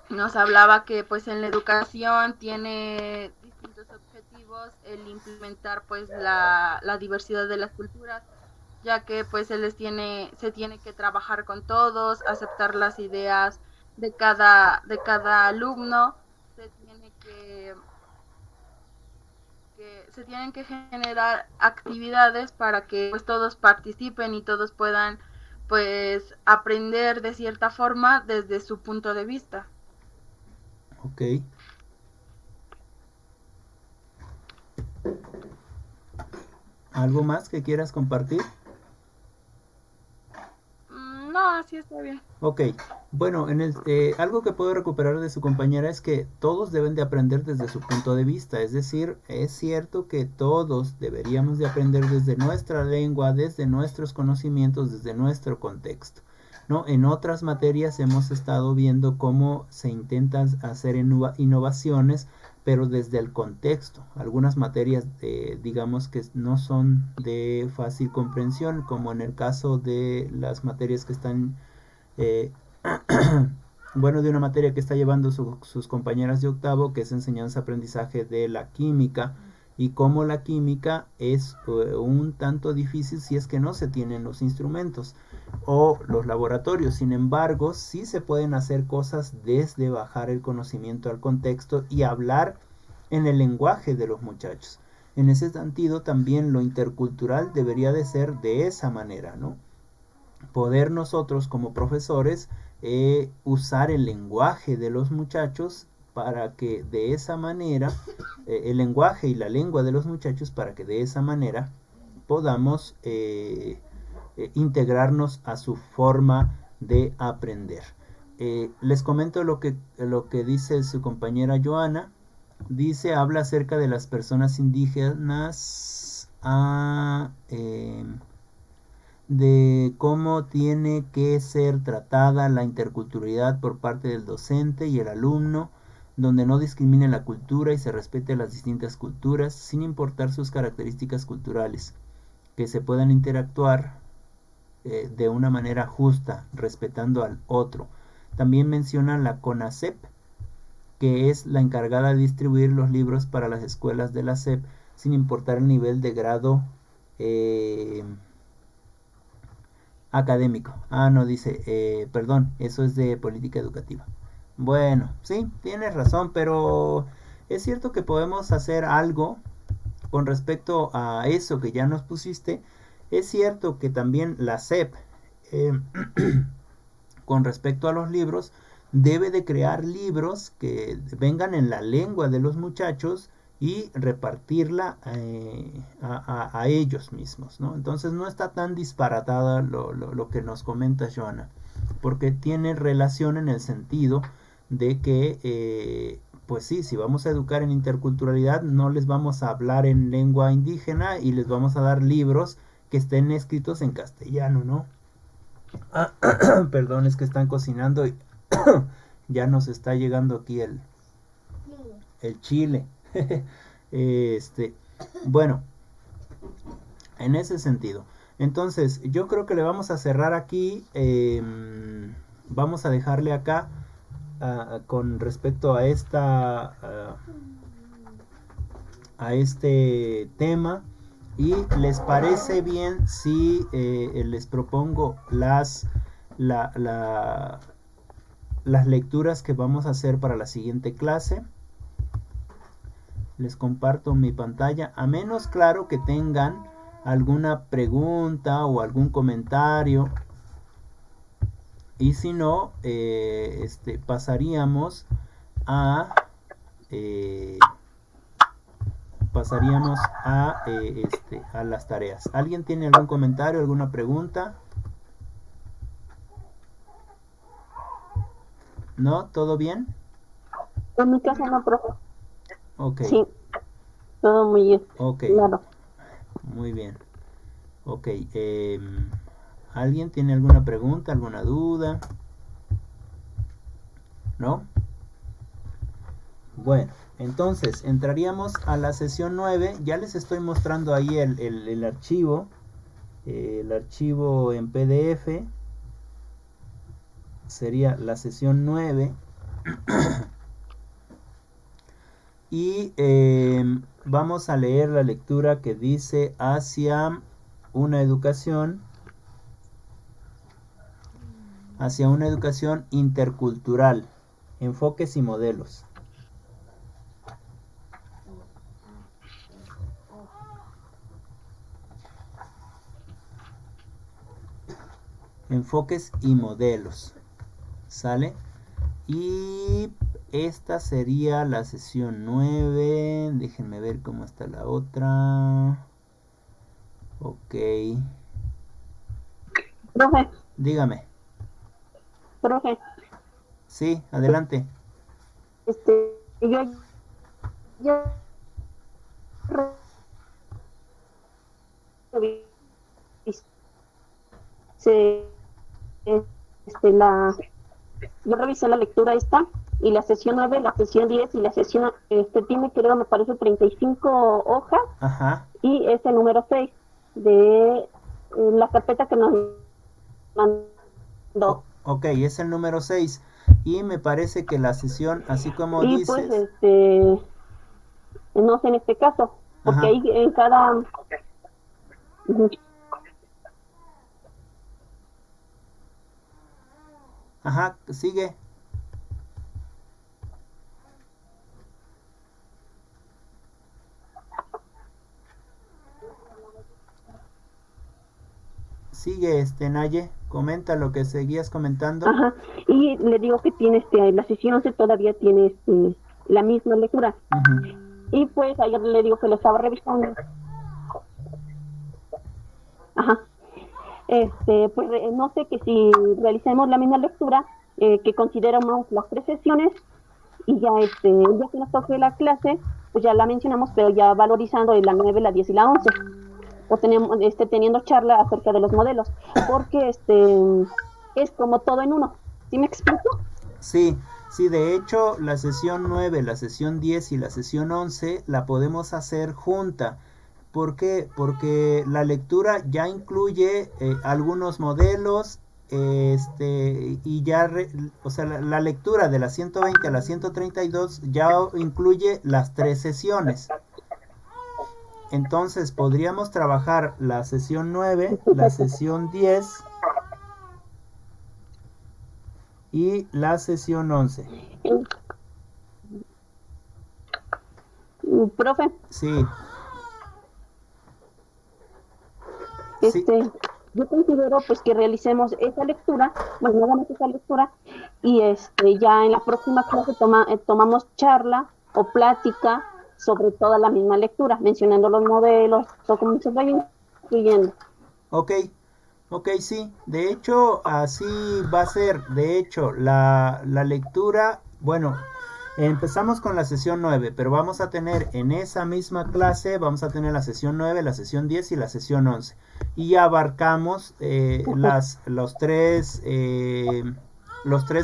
Nos hablaba que pues en la educación tiene distintos objetivos el implementar pues la diversidad de las culturas, ya que pues se tiene que trabajar con todos, aceptar las ideas de cada alumno, se tiene se tienen que generar actividades para que pues todos participen y todos puedan pues aprender de cierta forma desde su punto de vista. Ok. ¿Algo más que quieras compartir? No, así está bien. Ok, bueno, algo que puedo recuperar de su compañera es que todos deben de aprender desde su punto de vista, es decir, es cierto que todos deberíamos de aprender desde nuestra lengua, desde nuestros conocimientos, desde nuestro contexto, ¿no? En otras materias hemos estado viendo cómo se intentan hacer innovaciones, pero desde el contexto. Algunas materias, digamos que no son de fácil comprensión, como en el caso de las materias que están eh, bueno, de una materia que está llevando sus compañeras de octavo, que es enseñanza-aprendizaje de la química, y cómo la química es un tanto difícil si es que no se tienen los instrumentos o los laboratorios. Sin embargo, sí se pueden hacer cosas desde bajar el conocimiento al contexto y hablar en el lenguaje de los muchachos. En ese sentido, también lo intercultural debería de ser de esa manera, ¿no? Poder nosotros como profesores usar el lenguaje de los muchachos para que de esa manera, el lenguaje y la lengua de los muchachos, para que de esa manera podamos integrarnos a su forma de aprender. Les comento lo que dice su compañera Joana. Dice, habla acerca de las personas indígenas, de cómo tiene que ser tratada la interculturalidad por parte del docente y el alumno, donde no discrimine la cultura y se respete las distintas culturas sin importar sus características culturales, que se puedan interactuar de una manera justa, respetando al otro. También menciona la CONACEP, que es la encargada de distribuir los libros para las escuelas de la SEP, sin importar el nivel de grado académico. No dice, perdón, eso es de política educativa. Bueno, sí, tienes razón, pero es cierto que podemos hacer algo con respecto a eso que ya nos pusiste. Es cierto que también la SEP, con respecto a los libros, debe de crear libros que vengan en la lengua de los muchachos y repartirla a ellos mismos, ¿no? Entonces no está tan disparatada lo que nos comenta Joana, porque tiene relación en el sentido de que, pues sí, si vamos a educar en interculturalidad, no les vamos a hablar en lengua indígena y les vamos a dar libros que estén escritos en castellano, ¿no? Perdón, es que están cocinando y ya nos está llegando aquí el chile. Bueno, en ese sentido, entonces yo creo que le vamos a cerrar aquí. Vamos a dejarle acá con respecto a este tema. Y les parece bien si les propongo las lecturas que vamos a hacer para la siguiente clase. Les comparto mi pantalla, a menos claro que tengan alguna pregunta o algún comentario, y si no, pasaríamos a a las tareas. ¿Alguien tiene algún comentario, alguna pregunta? ¿No? ¿Todo bien? En mi caso no, profe. Ok. Sí, todo muy bien. Ok. Claro. Muy bien. Ok. ¿Alguien tiene alguna pregunta, alguna duda? ¿No? Bueno, entonces entraríamos a la sesión 9. Ya les estoy mostrando ahí el archivo. El archivo en PDF. Sería la sesión 9. Y vamos a leer la lectura que dice hacia una educación intercultural, enfoques y modelos. Enfoques y modelos. ¿Sale? Y esta sería la sesión 9. Déjenme ver cómo está la otra. Ok. Profe, Dígame. profe, Sí, adelante. yo ya revisé, yo revisé la lectura esta, y la sesión 9, la sesión 10 y la sesión, tiene, creo, me parece 35 hojas. Ajá. Y es el número 6 de la carpeta que nos mandó. Ok, es el número 6. Y me parece que la sesión, así como Y dices... pues, no sé en este caso, porque Ajá. ahí en cada... Ajá, sigue. Sigue, Naye, comenta lo que seguías comentando. Ajá, y le digo que tiene, la sesión 11 todavía tiene la misma lectura. Y pues ayer le digo que lo estaba revisando. Ajá. Pues no sé, que si realicemos la misma lectura, que consideramos las 3 sesiones, y ya ya que nos toque la clase, pues ya la mencionamos, pero ya valorizando la 9, la 10 y la 11, o tenemos, teniendo charla acerca de los modelos, porque es como todo en uno. ¿Sí me explico? Sí, sí, de hecho la sesión 9, la sesión 10 y la sesión 11 la podemos hacer junta. ¿Por qué? Porque la lectura ya incluye algunos modelos, y ya, o sea, la lectura de la 120 a la 132 ya incluye las 3 sesiones. Entonces podríamos trabajar la sesión 9, la sesión 10 y la sesión 11. Profe. Sí. Sí. Yo considero pues que realicemos esa lectura, bueno, hagamos esa lectura, y ya en la próxima clase tomamos charla o plática sobre toda la misma lectura, mencionando los modelos, todo como se vaya incluyendo. Ok, sí. De hecho, así va a ser. De hecho, la lectura, bueno, empezamos con la sesión 9, pero vamos a tener en esa misma clase, vamos a tener la sesión 9, la sesión 10 y la sesión 11. Y ya abarcamos los tres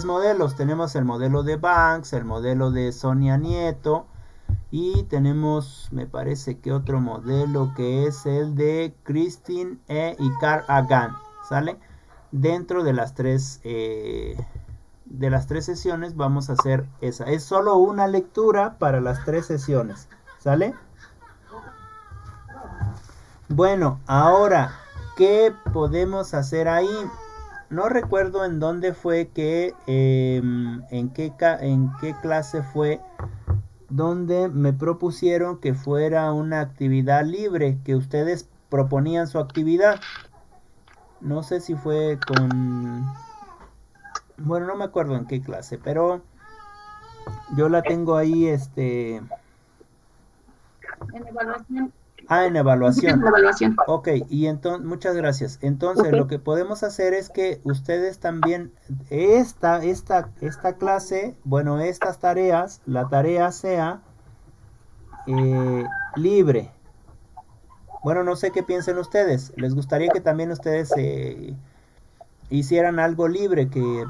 modelos. Tenemos el modelo de Banks, el modelo de Sonia Nieto, y tenemos, me parece que otro modelo que es el de Christine y Carl Agan, ¿sale? Dentro de las tres sesiones vamos a hacer esa. Es solo una lectura para las 3 sesiones, ¿sale? Bueno, ahora, ¿qué podemos hacer ahí? no recuerdo en dónde fue que, en qué clase fue, donde me propusieron que fuera una actividad libre, que ustedes proponían su actividad. No sé si fue con... Bueno, no me acuerdo en qué clase, pero yo la tengo ahí, En evaluación. en evaluación. En evaluación. Ok, y entonces, muchas gracias. Entonces, Ok. lo que podemos hacer es que ustedes también, esta clase, bueno, estas tareas, la tarea sea libre. Bueno, no sé qué piensen ustedes. ¿Les gustaría que también ustedes hicieran algo libre? Que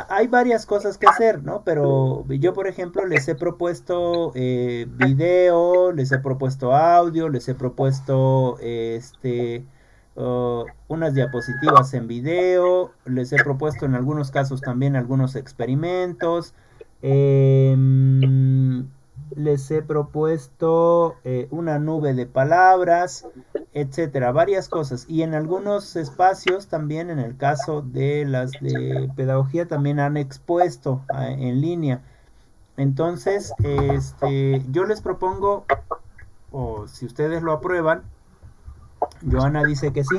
hay varias cosas que hacer, ¿no? Pero yo, por ejemplo, les he propuesto video, les he propuesto audio, les he propuesto unas diapositivas en video, les he propuesto en algunos casos también algunos experimentos. Les he propuesto una nube de palabras, etcétera, varias cosas. Y en algunos espacios también, en el caso de las de pedagogía, también han expuesto en línea. Entonces, yo les propongo, o si ustedes lo aprueban, Joana dice que sí,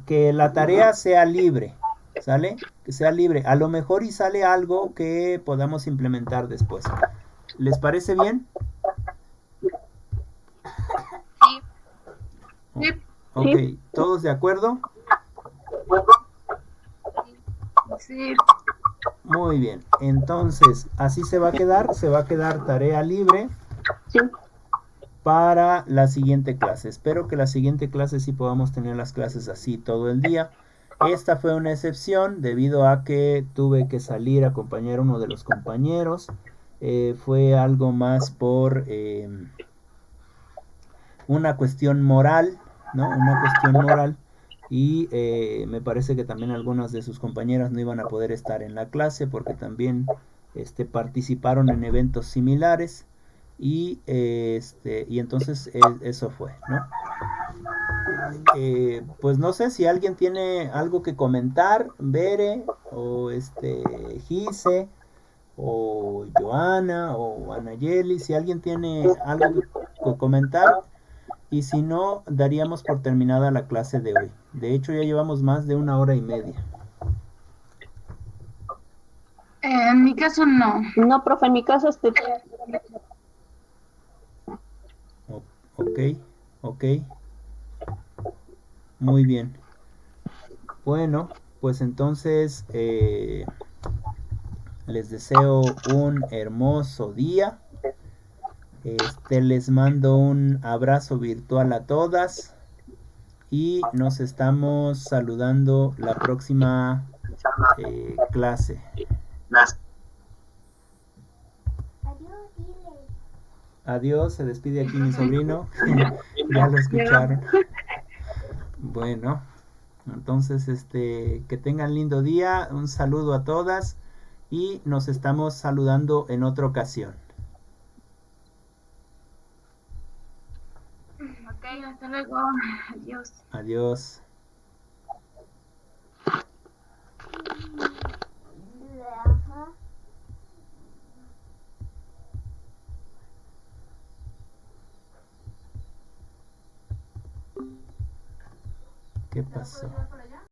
que la tarea sea libre, ¿sale? Que sea libre. A lo mejor y sale algo que podamos implementar después. ¿Les parece bien? Sí. Sí. Ok, ¿todos de acuerdo? Sí. Muy bien, entonces así se va a quedar tarea libre Sí. para la siguiente clase. Espero que la siguiente clase sí podamos tener las clases así todo el día. Esta fue una excepción debido a que tuve que salir a acompañar a uno de los compañeros. Fue algo más por una cuestión moral, ¿no? Una cuestión moral. Y me parece que también algunas de sus compañeras no iban a poder estar en la clase porque también participaron en eventos similares y entonces eso fue, ¿no? Pues no sé si alguien tiene algo que comentar, Bere o Gise o Joana o Anayeli, si alguien tiene algo que comentar, y si no, daríamos por terminada la clase de hoy. De hecho, ya llevamos más de 1 hora y media. En mi caso no. No, profe, en mi caso Ok, ok, muy bien. Bueno, pues entonces les deseo un hermoso día. Les mando un abrazo virtual a todas y nos estamos saludando la próxima clase. Adiós, se despide aquí mi sobrino. Ya lo escucharon. Bueno, entonces que tengan lindo día, un saludo a todas y nos estamos saludando en otra ocasión. Ok, hasta luego. Adiós. Adiós. ¿Qué pasó?